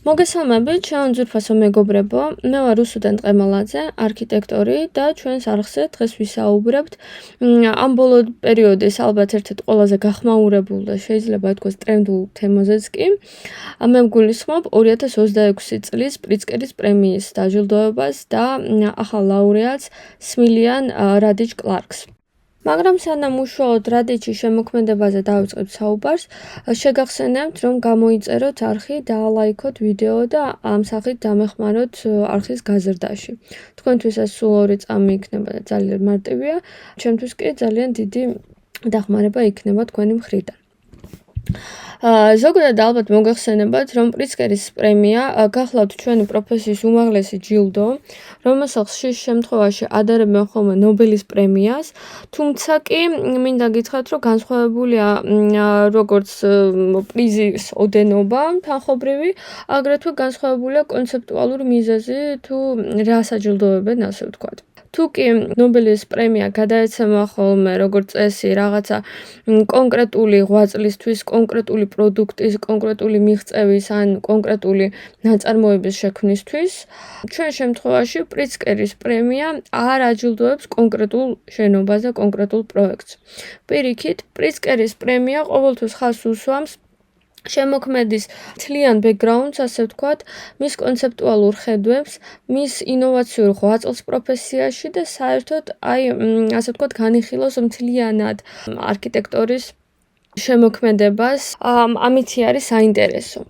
მოგესალმებით, ჩვენ ძვირფასო მეგობრებო, მე ვარ რუსუდან ტყემალაძე, არქიტექტორი და ჩვენს არხზე დღეს ვისაუბრებთ ამ ბოლო პერიოდის ალბათ ერთ-ერთ ყველაზე გახმაურებულ და შეიძლება ითქვას ტრენდულ თემაზეც კი. მე ვგულისხმობ 2026 წლის პრიცკერის პრემიის დაჯილდოებას და ახალ ლაურეატს სმილიან რადიჩ კლარკს. მაგრამ სანამ უშუალოდ რადიჩის შემოქმედებაზე დავიწყებთ საუბარს, შეგახსენებთ, რომ გამოიწეროთ არხი, დაალაიქოთ ვიდეო და ამ სახით დამეხმაროთ არხის გაზრდაში. თქვენთვის ეს სულ 2 წამი იქნება და ძალიან მარტივია, ჩემთვის კი ძალიან დიდი დახმარება იქნება თქვენი მხრიდან. ზოგადად ალბათ მოგეხსენებათ, რომ პრიცკერის პრემია გახლავთ ჩვენი პროფესიის უმაღლესი ჯილდო, რომელსაც ხშირ შემთხვევაში ადარებენ ხოლმე ნობელის პრემიას, თუმცა კი მინდა გითხრათ, რომ განსხვავებულია როგორც პრიზის ოდენობა თანხობრივი, აგრეთვე განსხვავებულია კონცეპტუალური მიზეზი თუ რა საჯილდოებენ, ასე ვთქვათ. თუ კი ნობელის პრემია გადაეცემა ხოლმე როგორც წესი რაღაცა კონკრეტული ღვაწლისთვის, კონკრეტული პროდუქტის, კონკრეტული მიღწევის ან კონკრეტული ნაწარმოების შექმნისთვის, ჩვენ შემთხვევაში პრიცკერის პრემია არ აჯილდოებს კონკრეტულ შენობას და კონკრეტულ პროექტს. პირიქით, პრიცკერის პრემია ყოველთვის ხაზს უსვამს შემოქმედის მთლიან ბექგრაუნდს, ასე ვთქვათ, მის კონცეპტუალურ ხედვებს, მის ინოვაციურ ღვაწლს პროფესიაში და საერთოდ ასე ვთქვათ, განიხილოს მთლიანად არქიტექტორის შემოქმედებას, ამითი არის საინტერესო.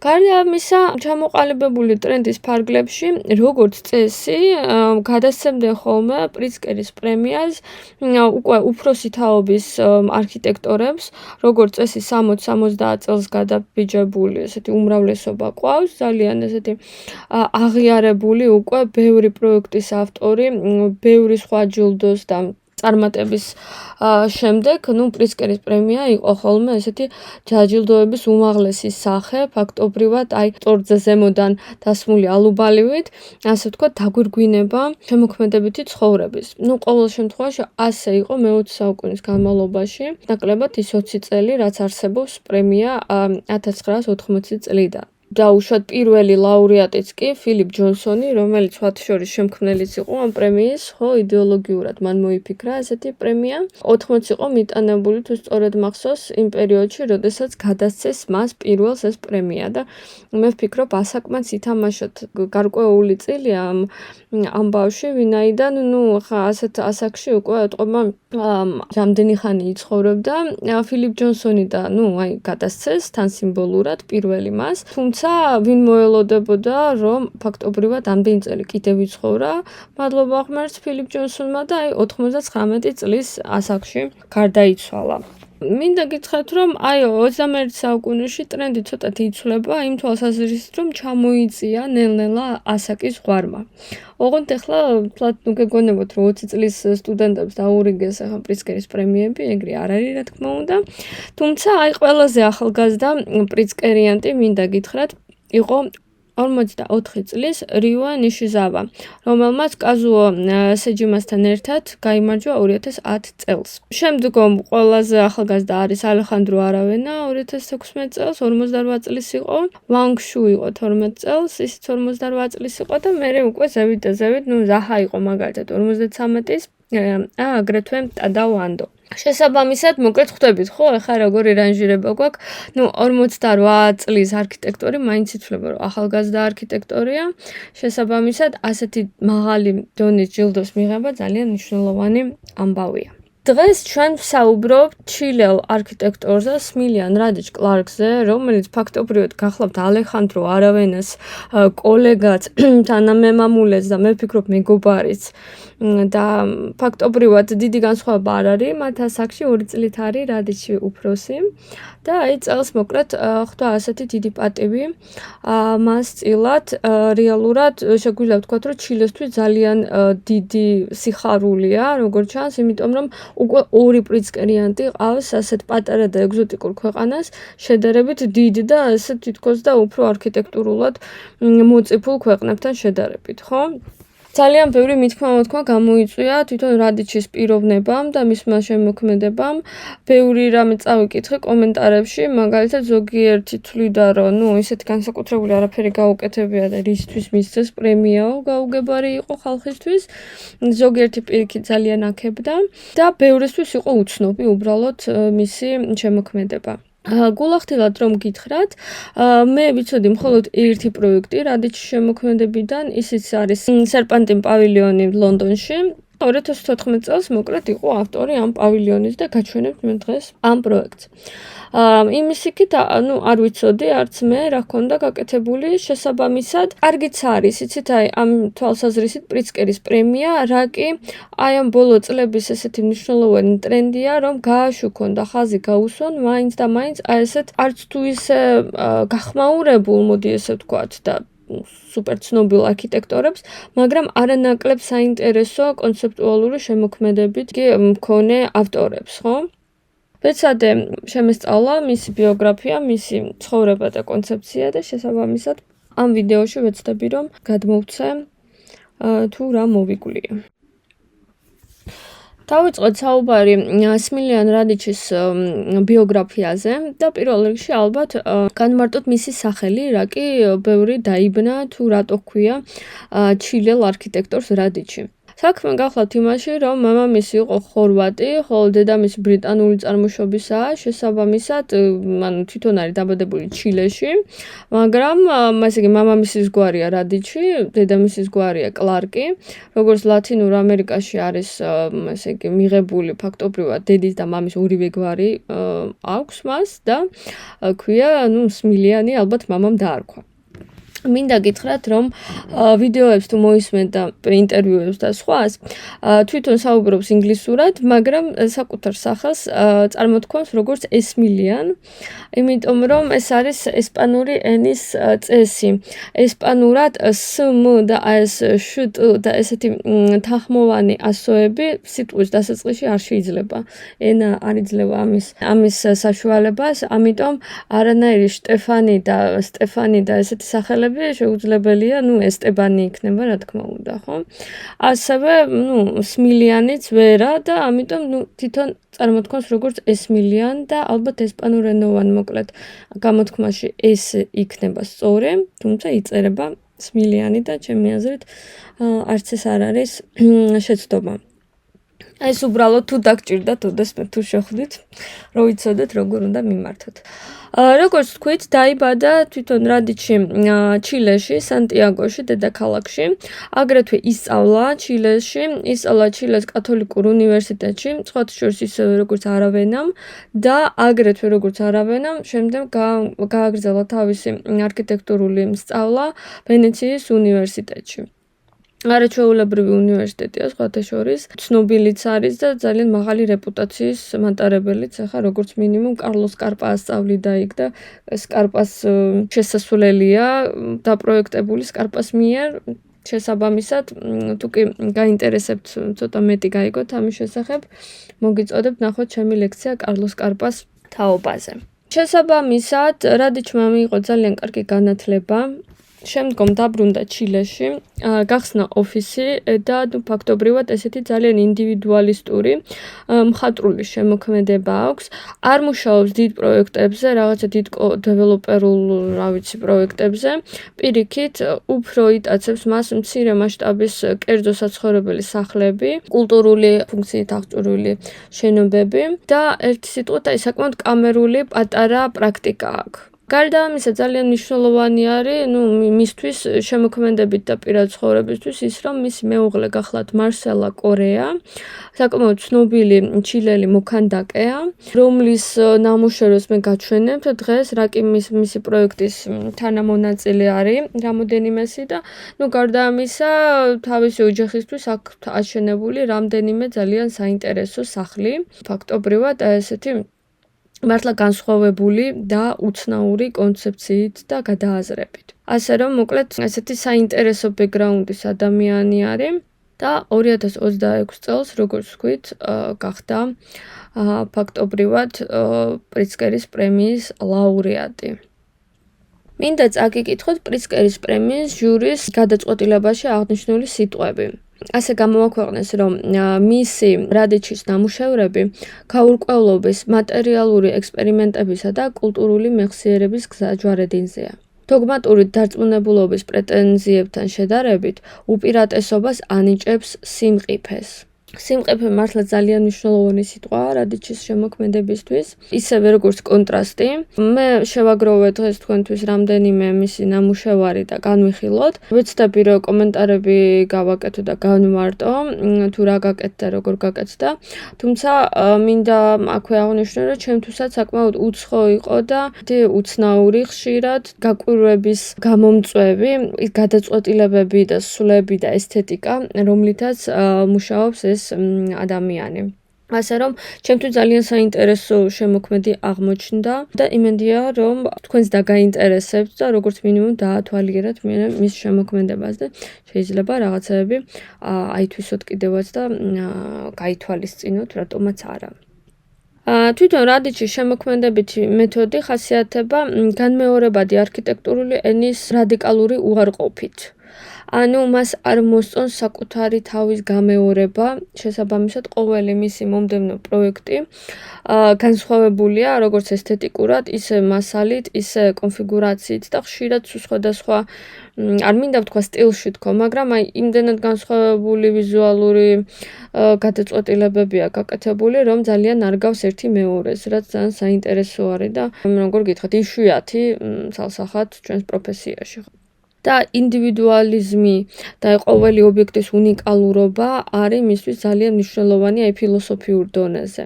გარდა ამისა, ჩამოყალიბებული ტრენდის ფარგლებში, როგორც წესი, გადასცემდნენ ხოლმე პრიცკერის პრემიას უკვე უფროსი თაობის არქიტექტორებს, როგორც წესი 60-70 წელს გადაბიჯებული ესეთი უმრავლესობა ყავს, ძალიან ესეთი აღიარებული უკვე ბევრი პროექტის ავტორი, ბევრი სხვა ჯილდოს და წარმატების შემდეგ, პრიცკერის პრემია იყო ხოლმე ესეთი დაჯილდოების უმაღლესი სახე, ფაქტობრივად ტორტზე ზემოდან დასმული ალუბალივით, ასე ვთქვათ, დაგვირგვინება შემოქმედებითი ცხოვრების. ყოველ შემთხვევაში ასე იყო მე-20 საუკუნის განმავლობაში, ნაკლებად ის 20 წელი, რაც არსებობს პრემია 1980 წლიდან. დაუშვათ პირველი ლაურეატიც კი ფილიპ ჯონსონი, რომელიც შორის შემქმნელიც იყო ამ პრემიის, ხო, იდეოლოგიურად მან მოიფიქრა ესეთი პრემია. 80 იყო მიტანებული, თუ სწორედ მახსოვს, იმ პერიოდში, როდესაც გადასცეს მას პირველს ეს პრემია და მე ვფიქრობ, ასაკმაც ითამაშოთ გარკვეული წილი ამ ბავშვი, ვინაიდან, ხა ასეთ ასაკში უკვე ეთყობა რამდენი ხანი იცხოვრებდა ფილიპ ჯონსონი და გადასცეს თან სიმბოლურად პირველი მას. თუმცა ვინ მოელოდებოდა, რომ ფაქტობრივად ამდენი წელი კიდევ იცხოვრა, მადლობა ღმერთს ფილიპ ჯონსონმა და 99 წლის ასაკში გარდაიცვალა. მინდა გითხრათ, რომ 21 საუკუნეში ტრენდი ცოტათი იცვლება იმ თვალსაზრისით, რომ ჩამოიწია ნელ-ნელა ასაკის ზღვარმა. ოღონდ ეხლა გეგონებოთ, რომ 20 წლის სტუდენტებს დაურიგეს ახლა პრიცკერის პრემიები, ეგრე არ არის, რა თქმა უნდა. თუმცა ყველაზე ახალგაზრდა პრიცკერიანტი მინდა გითხრათ, იყო 44 წლის რიუა ნიშიზავა, რომელმაც კაზუო სეჯიმასთან ერთად გაიმარჯვა 2010 წელს. შემდგომ ყველაზე ახალგაზრდა არის ალეხანდრო არავენა 2016 წელს, 48 წლის იყო, ვანგ შუ იყო 12 წელს, ისიც 48 წლის იყო და მერე უკვე ზევით და ზევით, ზაჰა იყო მაგალითად 53-ის, აგრეთვე ტადაო ანდო. შესაბამისად, მოკლედ ხვდებით, ხო, ახლა როგორი რანჟირება გვაქვს, 48 წლის არქიტექტორი მაინც ითვლება, რომ ახალგაზრდა არქიტექტორია. შესაბამისად, ასეთი მაღალი დონის ჯილდოს მიღება ძალიან მნიშვნელოვანი ამბავია. დღეს ჩვენ ვსაუბრობთ ჩილელ არქიტექტორზე, სმილიან რადიჩ კლარკზე, რომელიც ფაქტობრივად გახლავთ ალეხანდრო არავენას კოლეგაც, თანამემამულეც და მე ვფიქრობ მეგობარიც. და ფაქტობრივად დიდი განსხვავება არ არის, მათ ასაკში 2 წლით არის რადიჩი უფროსი და წელს მოკლედ ხვდა ასეთი დიდი პატივი მას წილად, რეალურად შეგვიძლია ვთქვათ, რომ ჩილესთვის ძალიან დიდი სიხარულია, როგორც ჩანს, იმიტომ რომ უკვე 2 პრიცკერიანტი ყავს ასეთ პატარა და ეგზოტიკურ ქვეყანას შედარებით დიდ და ესე თითქოს და უფრო არქიტექტურულად მოწიფულ ქვეყნებთან შედარებით, ხო? ძალიან ბევრი მithქმა-მოთქმა გამოიწვია თვითონ რადიჩის პიროვნებამ და მისმა შემოქმედებამ. ბევრი რამე წავიკითხე კომენტარებში, მაგალითად ზოგიერთი თვლიდა, რომ ისეთი განსაკუთრებული არაფერი გაუკეთებია და რისთვის მისცეს პრემიაო, გაუგებარი იყო ხალხისთვის. ზოგიერთი პირიქით ძალიან აქებდა და ბევრისთვის იყო უცნობი უბრალოდ მისი შემოქმედება. გულახდილად რომ გითხრათ, მე ვიცოდი მხოლოდ ერთი პროექტი რადიჩის შემოქმედებიდან, ისიც არის სერპანტინ პავილიონი ლონდონში. 2014 წელს მოკლედ იყო ავტორი ამ პავილიონის და გაჩვენებთ მე დღეს ამ პროექტს. იმის იქით, არ ვიცოდი არც მე რა ჰქონდა გაკეთებული, შესაბამისად, კარგიც არის, იცით, ამ თვალსაზრისით პრიცკერის პრემია, რა კი აი ამ ბოლო წლების ესეთი მნიშვნელოვანი ტრენდია, რომ გააშუქონ და ხაზი გაუსვან მაინც და მაინც აი ესეთ არც თუ ისე გახმაურებულ, მოდი ესე ვთქვათ და სუპერ ცნობილ არქიტექტორებს, მაგრამ არანაკლებ საინტერესო კონცეპტუალური შემოქმედებით მქონე ავტორებს, ხო? ვეცადე შემესწავლა მისი ბიოგრაფია, მისი ცხოვრება და კონცეფცია და შესაბამისად ამ ვიდეოში ვეცდები რომ გადმოვცე თუ რა მოვიკვლიე. დავიწყოთ საუბარი სმილიან რადიჩის ბიოგრაფიაზე და პირველ რიგში ალბათ განმარტოთ მისი სახელი, რა კი ბევრი დაიბნა თუ რატო ჰქვია ჩილელ არქიტექტორს რადიჩი. საქმე გახლავთ იმაში, რომ მამამისი იყო ხორვატი, ხოლო დედამისი ბრიტანული წარმოშობისაა, შესაბამისად, თვითონ არის დაბადებული ჩილეში, მაგრამ ესე იგი მამამისის გვარია რადიჩი, დედამისის გვარია კლარკი, როგორც ლათინურ ამერიკაში არის ესე იგი მიღებული ფაქტობრივად დედის და მამის ორივე გვარი აქვს მას და ქვია, სმილიანი ალბათ მამამ დაარქვა. მინდა გითხრათ, რომ ვიდეოებს თუ მოისმენთ და ინტერვიუებს და სხვას, თვითონ საუბრობს ინგლისურად, მაგრამ საკუთარ სახელს წარმოთქვამს როგორც ესმილიან, იმიტომ რომ ეს არის ესპანური ენის წესი. ესპანურად სმ და ეს შტ და ესეთი თანხმოვანი ასოები სიტყვის დასაწყისში არ შეიძლება. ენა არ იძლევა ამის საშუალებას, ამიტომ არანაირი შტეფანი და სტეფანი და ესეთი სახელები შეუძლებელია, ესტებანი იქნება, რა თქმა უნდა, ხო? ასევე, სმილიანიც ვერა და ამიტომ, თვითონ წარმოთქვამს როგორც ესმილიან და ალბათ ესპანურენოვან მოკლედ გამოთქმაში ეს იქნება სწორი, თუმცა იწერება სმილიანი და ჩემი აზრით არც ეს არ არის შეცდომა. ეს უბრალოდ თუ დაგჭირდათ, ოდესმე თუ შეხვდით, რომ იცოდეთ როგორ უნდა მიმართოთ. როგორც თქვით, დაიბადა თვითონ რადიჩი ჩილეში, სანტიაგოში, დედაქალაქში. აგრეთვე ისწავლა ჩილეში, ისწავლა ჩილეს კათოლიკურ უნივერსიტეტში, სხვათა შორის ისევე როგორც არავენამ და აგრეთვე როგორც არავენამ, შემდეგ გააგრძელა თავისი არქიტექტურული სწავლა ვენეციის უნივერსიტეტში. არაჩვეულებრივი უნივერსიტეტია სხვათა შორის, ცნობილიც არის და ძალიან მაღალი რეპუტაციის მატარებელიც, ახლა როგორც მინიმუმ კარლოს კარპა ასწავლიდა იქ და კარპას შესასვლელია დაპროექტებული კარპას მიერ. შესაბამისად, თუ კი გაინტერესებთ ცოტა მეტი გაიგოთ ამის შესახებ, მოგიწოდებთ ნახოთ ჩემი ლექცია კარლოს კარპას თაობაზე. შესაბამისად, რადიჩმა მიიღო ძალიან კარგი განათლება. შემდგომ დაბრუნდა ჩილეში, გახსნა ოფისი და ფაქტობრივად ესეთი ძალიან ინდივიდუალისტური მხატვრული შემოქმედება აქვს. არ მუშაობს დიდ პროექტებზე, რაღაცა დიდ დეველოპერულ, პროექტებზე. პირიქით, უფრო იტაცებს მას მცირე მასშტაბის კერძო საცხოვრებელი სახლები, კულტურული ფუნქციით აღჭურვილი შენობები და ერთი სიტყვით საკმაოდ კამერული პატარა პრაქტიკა აქვს. გარდა ამისა, ძალიან მნიშვნელოვანი არის, მისთვის შემოქმედებით და პირად ცხოვრებისთვის ის, რომ მისი მეუღლე გახლავთ მარსელა კორეა, საკმაოდ ცნობილი ჩილელი მოქანდაკეა, რომლის ნამუშევრებს მე გაჩვენებთ დღეს, რა კი მისი პროექტის თანამონაწილე არის რამოდენიმესი და გარდა ამისა, თავისი ოჯახისთვის აქვს აშენებული რამდენიმე ძალიან საინტერესო სახლი, ფაქტობრივად ესეთი მართლა განსხვავებული და უცნაური კონცეფციით და გადააზრებით. ასე რომ, მოკლედ, ესეთი საინტერესო ბექგრაუნდის ადამიანი არის და 2026 წელს, როგორც ვთქვით, გახდა ფაქტობრივად პრიცკერის პრემიის ლაურეატი. მინდა წაგიკითხოთ პრიცკერის პრემიის ჟურის გადაწყვეტილებაში აღნიშნული სიტყვები. ასე გამოაქვეყნეს, რომ მისი რადიჩის ნამუშევრები გაურკვევლობის, მატერიალური ექსპერიმენტებისა და კულტურული მეხსიერების გზაჯვარედინზეა. დოგმატური დარწმუნებულობის პრეტენზიებთან შედარებით, უპირატესობას ანიჭებს სიმყიფეს. სიმყიფე მართლა ძალიან მნიშვნელოვანი სიტყვაა რადიჩის შემოქმედებისთვის, ისევე როგორც კონტრასტი. მე შევაგროვე დღეს თქვენთვის რამდენიმე მისი ნამუშევარი და განვიხილოთ. ვეცდები რომ კომენტარები გავაკეთო და განვმარტო, თუ რა გაკეთდა, როგორ გაკეთდა. თუმცა მინდა აქვე აღვნიშნო, რომ ჩემთვისაც საკმაოდ უცხო იყო და უცნაური ხშირად გაკვირვების გამომწვევი გადაწყვეტილებები და სულები და ესთეტიკა, რომლითაც მუშაობს ეს ადამიანი. ასე რომ ჩემთვის ძალიან საინტერესო შემოქმედი აღმოჩნდა და იმედია რომ თქვენს დაგაინტერესებთ და როგორც მინიმუმ დაათვალიერებთ მის შემოქმედებას და შეიძლება რაღაცები აითვისოთ კიდევაც და გაითვალისწინოთ, რატომაც არა. თვითონ რადიჩის შემოქმედებითი მეთოდი ხასიათდება განმეორებადი არქიტექტურული ენის რადიკალური უარყოფით. ანუ მას არ მოსწონს საკუთარი თავის გამეორება, შესაბამისად ყოველი მისი მომდევნო პროექტი განსხვავებულია როგორც ესთეტიკურად, ისე მასალით, ისე კონფიგურაციით და ხშირად სხვადასხვა არ მინდა ვთქვა სტილში თქო, მაგრამ აი იმდენად განსხვავებული ვიზუალური გადაწყვეტილებებია გაკეთებული, რომ ძალიან არ გავს ერთი მეორეს, რაც ძალიან საინტერესო არის და როგორ გითხრათ, იშვიათი ცალსახად ჩვენს პროფესიაში. და ინდივიდუალიზმი და ყოველი ობიექტის უნიკალურობა არის მისთვის ძალიან მნიშვნელოვანი ფილოსოფიურ დონეზე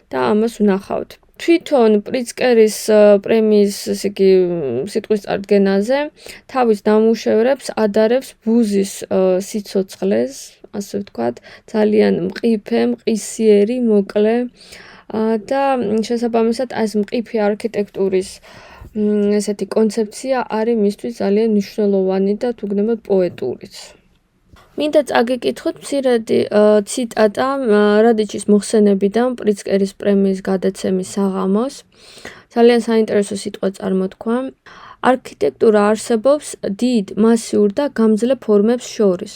და ამას ვნახავთ. თვითონ პრიცკერის პრემიის სიტყვის წარდგენაზე თავის ნამუშევრებს ადარებს ბუზის სიცოცხლეს, ასე ვთქვათ, ძალიან მყიფე, მყისიერი, მოკლე და შესაბამისად ეს მყიფე არქიტექტურის ესეთი კონცეფცია არის მისთვის ძალიან მნიშვნელოვანი და თუგნებოდ პოეტურიც. მინდა წაგიკითხოთ მცირედი ციტატა რადიჩის მოხსენებიდან პრიცკერის პრემიის გადაცემის საღამოს. ძალიან საინტერესო სიტყვა წარმოთქვა. არქიტექტურა არსებობს დიდ, მასიურ და გამძლე ფორმებს შორის.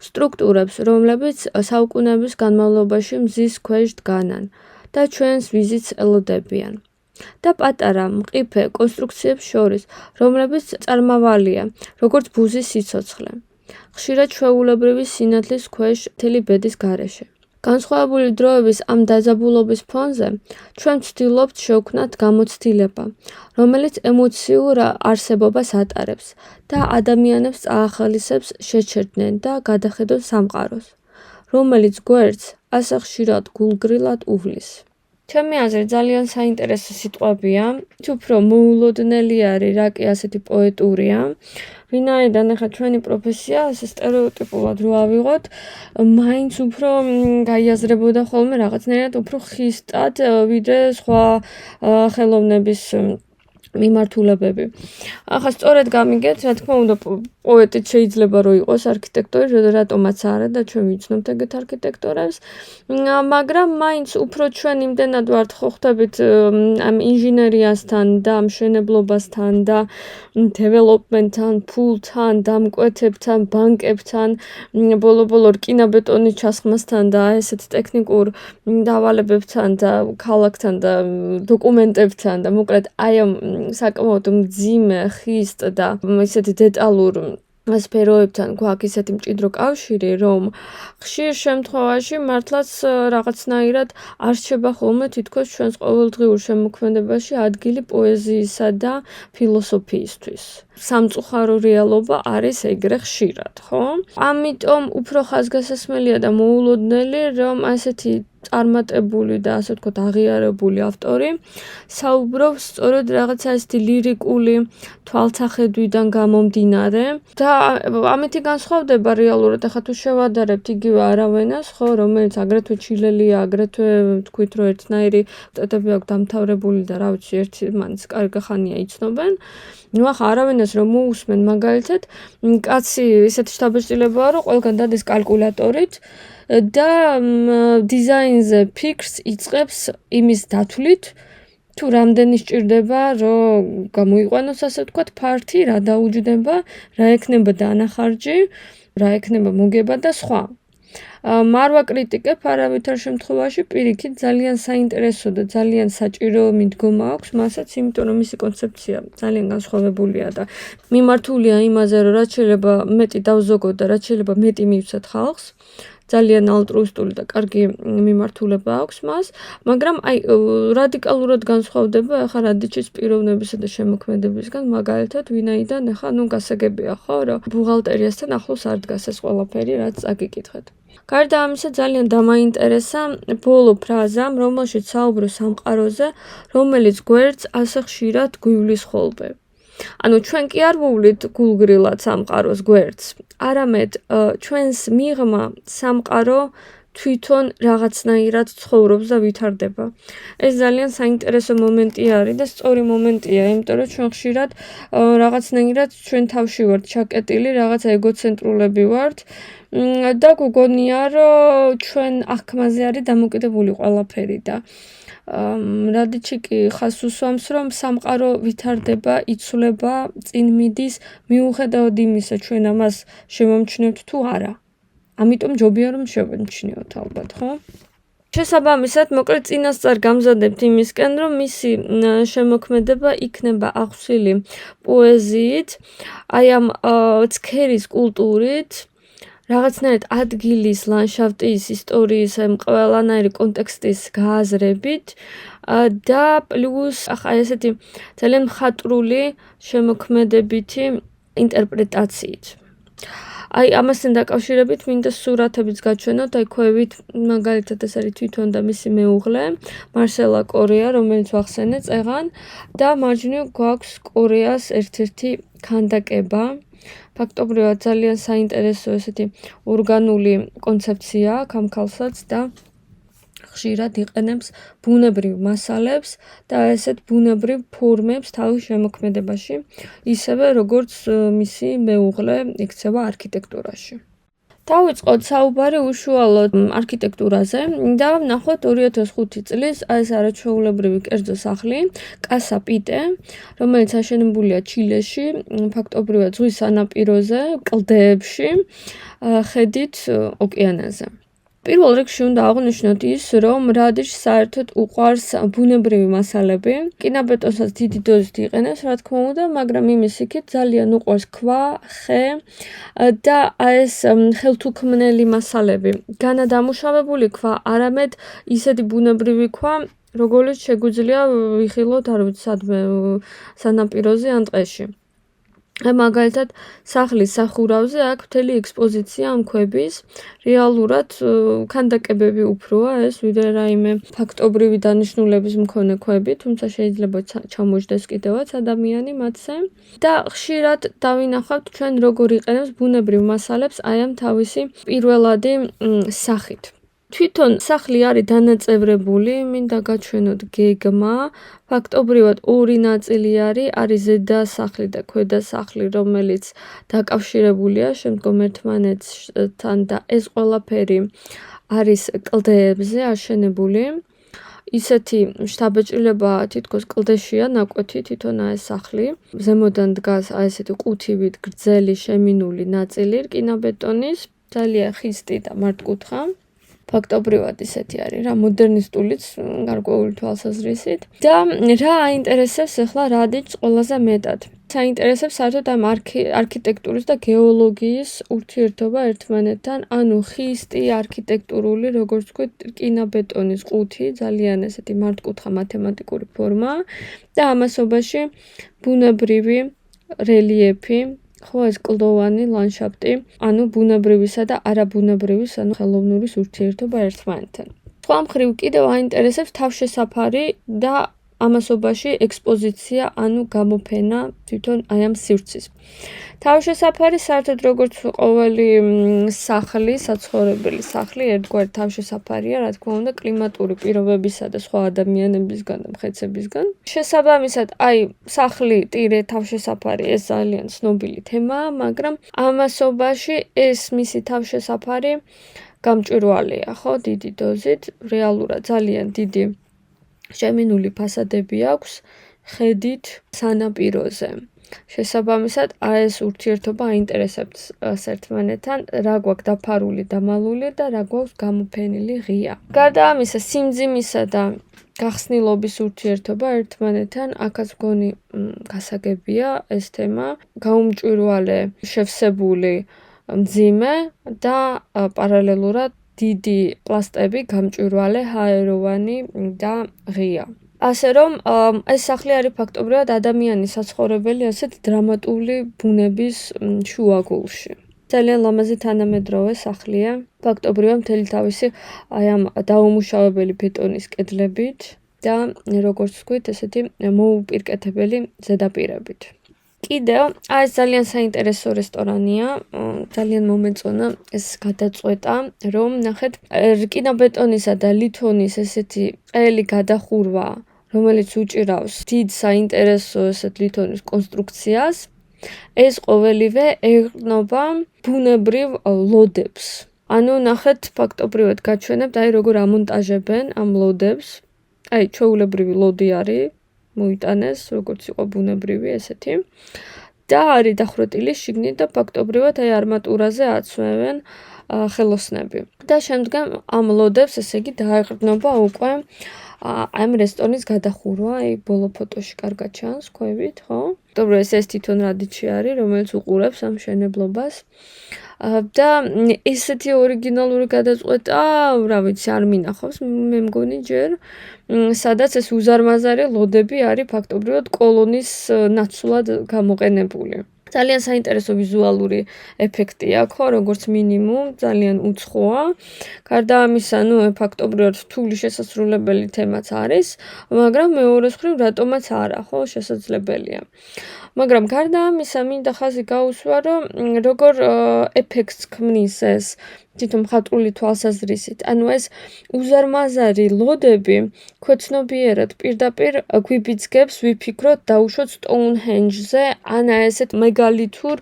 სტრუქტურებს, რომლებიც საუკუნეების განმავლობაში მზის ქვეშ დგანან და ჩვენს ვიზიტს ელოდებიან. და პატარა მყიფე კონსტრუქციებს შორის, რომლებიც წარმავალია, როგორც ბუზის სიცოცხლე. ხშირად ჩვეულებრივი სინათლის ქვეშ მთელი ბედის გარეშე. განსხვავებული დროების ამ დაძაბულობის ფონზე ჩვენ ვცდილობთ შევქმნათ გამოცდილება, რომელიც ემოციურ არსებობას ატარებს და ადამიანებს წაახალისებს შეჩერდნენ და გადახედონ სამყაროს, რომელიც გვერდს ასე ხშირად გულგრილად უვლის. ჩემი აზრით ძალიან საინტერესო სიტყვებია, უფრო მოულოდნელი არის, რა კი ასეთი პოეტურია. ვინაიდან ახლა ჩვენი პროფესია ასე სტერეოტიპულად რო ავიღოთ, მაინც უფრო გაიაზრებოდა ხოლმე რაღაცნაირად უფრო ხისტად, ვიდრე სხვა ხელოვნების მიმართულებები. ახლა სწორედ გამიგეთ, რა თქმა უნდა, პოეტიც შეიძლება რომ იყოს არქიტექტორი, რატომაც არა და ჩვენ ვიცნობთ ეგეთ არქიტექტორებს, მაგრამ მაინც უფრო ჩვენ იმდენად ვართ ხო ხვდებით ამ ინჟინერიასთან და მშენებლობასთან და დეველოპმენტთან, ფულთან, დამკვეთებთან, ბანკებთან, ბოლო-ბოლო რკინა-ბეტონის ჩასხმასთან და ესეთ ტექნიკურ დავალებებთან და ქალაქთან და დოკუმენტებთან და მოკლედ აი ამ საკმაოდ მძიმე, ხისტ და ისეთი დეტალურ სფეროებთან გვაქვს ისეთი მჭიდრო კავშირი, რომ ხშირ შემთხვევაში მართლაც რაღაცნაირად არ რჩება ხოლმე თითქოს ჩვენს ყოველდღიურ შემოქმედებაში ადგილი პოეზიისა და ფილოსოფიისთვის. სამწუხარო რეალობა არის ეგრე ხშირად, ხო? ამიტომ უფრო ხაზგასასმელია და მოულოდნელი, რომ ასეთი წარმატებული და ასე ვთქვათ აღიარებული ავტორი საუბრობს სწორედ რაღაცა ესეთი ლირიკული თვალსახედვიდან გამომდინარე და ამით განსხვავდება რეალურად. ახლა თუ შევადარებთ იგივე არავენას, ხო, რომელიც აგრეთვე ჩილელია, აგრეთვე თქვით რომ ერთნაირი წეტები აქვს დამთავრებული და რა ვიცი, ერთი მანც კარგი ხანია იცნობენ. ნუ ახლა არავენას რომ მოусმენ მაგალითად, კაცი ისეთი შთაბეჭდილებაა, რომ ყველგან დადეს კალკულატორით და დიზაინზე ფიქრს იწყებს იმის დათვლით, თუ რამდენი სჭირდება, რომ გამოიყვანოს ასე ვთქვათ ფართი, რა დაუჯდება, რა ექნება დანახარჯი, რა ექნება მოგება და სხვა. მარვა კრიტიკებ არავითარ შემთხვევაში პირიქით ძალიან საინტერესო და ძალიან საჭირო მიდგომა აქვს მასაც, იმიტომ რომ მისი კონცეფცია ძალიან განსხვავებულია და მიმართულია იმაზე, რომ რაც შეიძლება მეტი დავზოგოთ და რაც შეიძლება მეტი მივცეთ ხალხს. ძალიან ალტრუისტული და კარგი მიმართულება აქვს მას, მაგრამ აი რადიკალურად განსხვავდება ახლა რადიჩის პიროვნებისა და შემოქმედებისგან, მაგალითად, ვინაიდან ახლა გასაგებია ხო, რომ ბუღალტერიასთან ახლოს არ დგას ეს ყველაფერი, რაც აგიკითხეთ. გარდა ამისა, ძალიან დამაინტერესა ბოლო ფრაზამ, რომელშიც საუბრობს სამყაროზე, რომელიც გვერდს ასე ხშირად გვივლის ხოლმე. ანუ ჩვენ კი არ ვუვლით გულგრილად სამყაროს გვერდს, არამედ ჩვენს მიღმა სამყარო თვითონ რაღაცნაირად ცხოვრობს და ვითარდება. ეს ძალიან საინტერესო მომენტი არის და სწორი მომენტია, იმიტომ რომ ჩვენ ხშირად რაღაცნაირად ჩვენ თავში ვართ ჩაკეტილი, რაღაცა ეგოცენტრულები ვართ და გგონია, რომ ჩვენ აღქმაზე არის დამოკიდებული ყველაფერი და რადიჩი კი ხას უსვამს, რომ სამყარო ვითარდება, იცვლება, წინ მიდის, მიუხედავად იმისა, ჩვენ ამას შევამჩნევთ თუ არა. ამიტომ ჯობია რომ შევამჩნიოთ ალბათ, ხო? შესაბამისად, მოკლედ წინასწარ გამზადებთ იმისკენ, რომ მისი შემოქმედება იქნება აღსვილი პოეზიით, აი ამ ცქერის კულტურით, რაღაცნაირად ადგილის, ლანდშაფტის, ისტორიის, ყველანაირი კონტექსტის გააზრებით და პლუს ახლა ესეთი ძალიან მხატვრული შემოქმედებითი ინტერპრეტაციით. აი ამასთან დაკავშირებით მინდა სურათებიც გაჩვენოთ, აი ქვევით მაგალითად ეს არის თვითონ და მისი მეუღლე, მარსელა კორეა, რომელიც ვახსენე წეღან და მარჯვნივ გვაქვს კორეას ერთ-ერთი ქანდაკება. ფაქტობრივად ძალიან საინტერესო ესეთი ორგანული კონცეფცია აქვს ამ ქალსაც და ხშირად იყენებს ბუნებრივ მასალებს და ესეთ ბუნებრივ ფორმებს თავის შემოქმედებაში, ისევე როგორც მისი მეუღლე იქცევა არქიტექტურაში. დავიწყოთ საუბარი უშუალოდ არქიტექტურაზე და ვნახოთ 2005 წლის ეს არაჩვეულებრივი კერძო სახლი, კასა პიტე, რომელიც აშენებულია ჩილეში, ფაქტობრივად ზღვის სანაპიროზე, კლდეებში, ხედით ოკეანეზე. პირველ რიგში უნდა აღვნიშნოთ ის, რომ რადიჩს საერთოდ უყვარს ბუნებრივი მასალები. კინაბეტონსაც დიდი დოზით იყენებს, რა თქმა უნდა, მაგრამ იმის იქით ძალიან უყვარს ქვა, ხე და ეს ხელთუქმნელი მასალები. განადამუშავებული ქვა, არამედ ისეთი ბუნებრივი ქვა, როგორც შეგვიძლია ვიხილოთ, არ ვიცი, სადმე სანაპიროზე ან ტყეში. მაგალითად, სახლის სახურავზე აქვს მთელი ექსპოზიცია ამ ქვების. რეალურად ქანდაკებები უფროა ეს, ვიდრე რაიმე ფაქტობრივი დანიშნულების მქონე ქვები, თუმცა შეიძლება ჩამოჯდეს კიდევაც ადამიანი მათზე. და ხშირად დავინახავთ ჩვენ როგორ იყენებს ბუნებრივ მასალებს აი ამ თავისი პირველადი სახით. თვითონ სახლი არის დანაწევრებული, მინდა გაჩვენოთ გეგმა. ფაქტობრივად ორი ნაწილი არის ზედა სახლი და ქვედა სახლი, რომელიც დაკავშირებულია შემდგომ ერთმანეთთან და ეს ყველაფერი არის კლდეებზე აშენებული. ისეთი შთაბეჭდილება თითქოს კლდეშია ნაკვეთი თვითონ ეს სახლი. ზემოდან დგას ესეთი ყუთივით გრძელი შემინული ნაწილი რკინაბეტონის, ძალიან ხისტი და მართკუთხა. ფაქტობრივად ისეთი არის რა, მოდერნისტულიც გარკვეული თვალსაზრისით. და რა აინტერესებს ახლა რადიჩს ყველაზე მეტად? საინტერესებს საერთოდ ამ არქიტექტურის და გეოლოგიის ურთიერთობა ერთმანეთთან, ანუ ხისტი, არქიტექტურული, როგორც ვთქვით, რკინაბეტონის ყუთი, ძალიან ესეთი მართკუთხა მათემატიკური ფორმა და ამასობაში ბუნებრივი რელიეფი, ხო ეს კლდოვანი ლანდშაფტი, ანუ ბუნებრივისა და არაბუნებრივის, ანუ ხელოვნურის ურთიერთობა ერთმანეთთან. სხვა მხრივ კიდევ აინტერესებს თავშესაფარი და ამასობაში ექსპოზიცია, ანუ გამოფენა თვითონ აი ამ სივრცის. თავშესაფარი საერთოდ როგორც ყოველი სახლი, საცხოვრებელი სახლი, ერთგვარი თავშესაფარია, რა თქმა უნდა, კლიმატური პირობებისა და სხვა ადამიანებისგან და მხეცებისგან. შესაბამისად, აი სახლი, ტირე, თავშესაფარი ეს ძალიან ცნობილი თემაა, მაგრამ ამასობაში ეს მისი თავშესაფარი გამჭვირვალეა, ხო, დიდი დოზით, რეალურად ძალიან დიდი შემინული ფასადები აქვს ხედით სანაპიროზე. შესაბამისად, ეს ურთიერთობა აინტერესებს ერთმანეთთან, რა გვაქვს დაფარული, დამალული და რა გვაქვს გამოფენილი ღია. გარდა ამისა, სიმძიმისა და გახსნილობის ურთიერთობა ერთმანეთთან, აქაც მგონი გასაგებია ეს თემა, გაუმჭვირვალე, შევსებული მძიმე და პარალელურად დიდი პლასტები, გამჭვირვალე, ჰაეროვანი და ღია. ასე რომ ეს სახლი არის ფაქტობრივად ადამიანის საცხოვრებელი ასეთ დრამატული ბუნების შუაგულში. ძალიან ლამაზი თანამედროვე სახლია. ფაქტობრივად მთელი თავისი აი ამ დაუმუშავებელი ბეტონის კედლებით და როგორც ვთქვით, ესეთი მოუპირკეთებელი ზედაპირებით. კიდევ ეს ძალიან საინტერესო რესტორანია, ძალიან მომეწონა ეს გადაწყვეტა, რომ ნახეთ, რკინაბეტონისა და ლითონის ესეთი ყელი გადახურვა, რომელიც უჭირავს დიდ საინტერესო ესეთ ლითონის კონსტრუქციას, ეს ყოველივე ეყრდნობა ბუნებრივ ლოდებს. ანუ ნახეთ, ფაქტობრივად გაჩვენებთ, აი როგორ ამონტაჟებენ ამ ლოდებს. აი, ჩვეულებრივი ლოდი არის, მოიტანეს, როგორც იყო ბუნებრივი ესეთი. და არის დახვრეტილი შიგნით და ფაქტობრივად აი არმატურაზე აცვევენ ხელოსნები. და შემდგომ ამ ლოდებს, ესე იგი, დაეყრდნობა უკვე ამ რესტორნის გადახურვა, აი ბოლო ფოტოში კარგად ჩანს ქვევით, ხო? ფაქტობრივად ეს თვითონ რადიჩი არის, რომელიც უყურებს ამ მშენებლობას. და ესეთი ორიგინალური გადაწყვეტა, რა ვიცი, არ მინახავს, მე მგონი ჯერ, სადაც ეს უზარმაზარი ლოდები არის ფაქტობრივად კოლონის ნაცვლად გამოყენებული. ძალიან საინტერესო ვიზუალური ეფექტი აქვს, ხო, როგორც მინიმუმ, ძალიან უცხოა. გარდა ამისა, ფაქტობრივად რთული შესასრულებელი თემაც არის, მაგრამ მეორეს მხრივ რატომაც არა, ხო, შესაძლებელია. მაგრამ გარდა ამისა, მინდა ხაზი გაუსვა, რომ როგორ ეფექტს ქმნის ეს თვითონ მხატვრული თვალსაზრისით. ანუ ეს უზარმაზარი ლოდები ქვეცნობიერად პირდაპირ გვიბიძგებს ვიფიქროთ დაუშვოთ სტოუნჰენჯზე, ან ესეთ მეგალითურ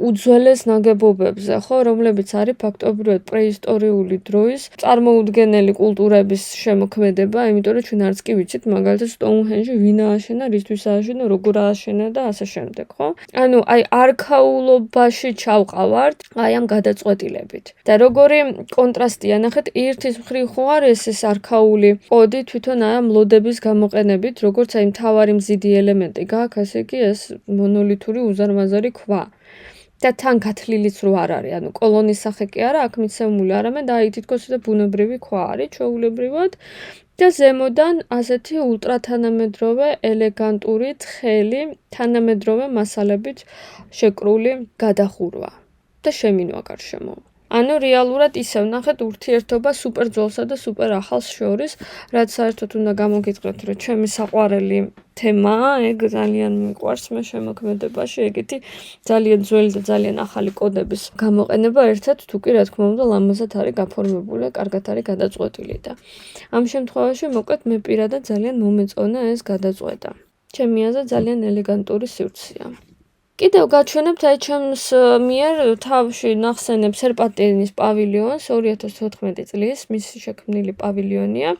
უძველეს ნაგებობებზე, ხო, რომლებიც არის ფაქტობრივად პრეისტორიული დროის წარმოუდგენელი კულტურების შემოქმედება, იმიტომ რომ ჩვენ არც კი ვიცით, მაგალითად სტოუნჰენჯი ვინ ააშენა, რისთვის ააშენა, როგორ ააშენა და ასე შემდეგ, ხო? ანუ აი არქაულობაში ჩავყავართ აი ამ გადაწყვეტილებით. და როგორი კონტრასტია, ნახეთ, ერთის მხრივ ხო არის ეს არქაული კოდი თვითონ ამ ლოდების გამოყენებით, როგორც აი მთავარი მზიდი ელემენტი გაქვს, ასე კი ეს მონოლითური უზარმაზარი ქვა. და თან გათლილიც რო არ არის, ანუ კოლონის სახე კი არა, აქ მიცემული, არამედ აი თითქოს ბუნებრივი ქვა არის, ჩვეულებრივად. და ზემოდან ასეთი ულტრათანამედროვე, ელეგანტური, თხელი, თანამედროვე მასალებით შეკრული გადახურვა და შემინვა გარშემო. ანუ რეალურად ისევ ნახეთ ურთიერთობა სუპერ ძველსა და სუპერ ახალს შორის, რაც საერთოდ უნდა გამოგიტყრეთ, რომ ჩემი საყვარელი თემაა, ეგ ძალიან მიყვარს მე შემოქმედებაში, ეგეთი ძალიან ძველი და ძალიან ახალი კოდების გამოყენება ერთად თუ კი რა თქმა უნდა ლამაზად არის გაფორმებული, კარგად არის გადაწყვეტილი და ამ შემთხვევაში მოკლედ მე პირადად ძალიან მომეწონა ეს გადაწყვეტა. ჩემი აზრით ძალიან ელეგანტური სივრცეა. კიდევ გაჩვენებთ აი ჩემს მიერ თავში ნახსენებ სერპანტინის პავილიონს 2014 წლის მისი შექმნილი პავილიონია.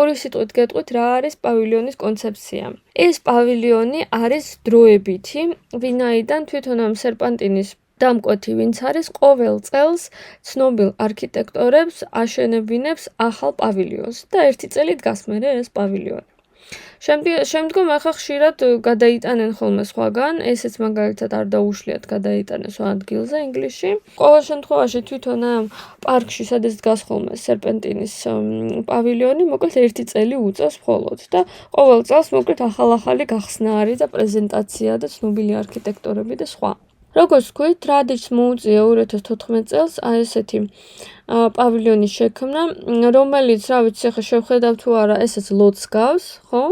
ორი სიტყვით გეტყვით რა არის პავილიონის კონცეფცია. ეს პავილიონი არის დროებითი, ვინაიდან თვითონ ამ სერპანტინის დამკვეთი ვინც არის ყოველ წელს ცნობილ არქიტექტორებს აშენებინებს ახალ პავილიონს და ერთი წელი დგას მერე ეს პავილიონი. შემდგომ ახლა ხშირად გადაიტანენ ხოლმე სხვაგან, ესეც მაგალითად არ დაუშლიათ გადაიტანეს ადგილზე ინგლისში. ყოველ შემთხვევაში თვითონ ამ პარკში, სადაც დგას ხოლმე სერპანტინის პავილიონი, მოკლედ ერთი წელი უწევს მხოლოდ და ყოველ წელს მოკლედ ახალ-ახალი გახსნა არის და პრეზენტაცია და ცნობილი არქიტექტორები და სხვა. როგორც ვთქვით, რადიჩს მოუწია 2014 წელს აი ესეთი პავილიონის შექმნა, რომელიც, რა ვიცი, ახლა შევხედავ თუ არა, ესეც ლოდს გავს, ხო?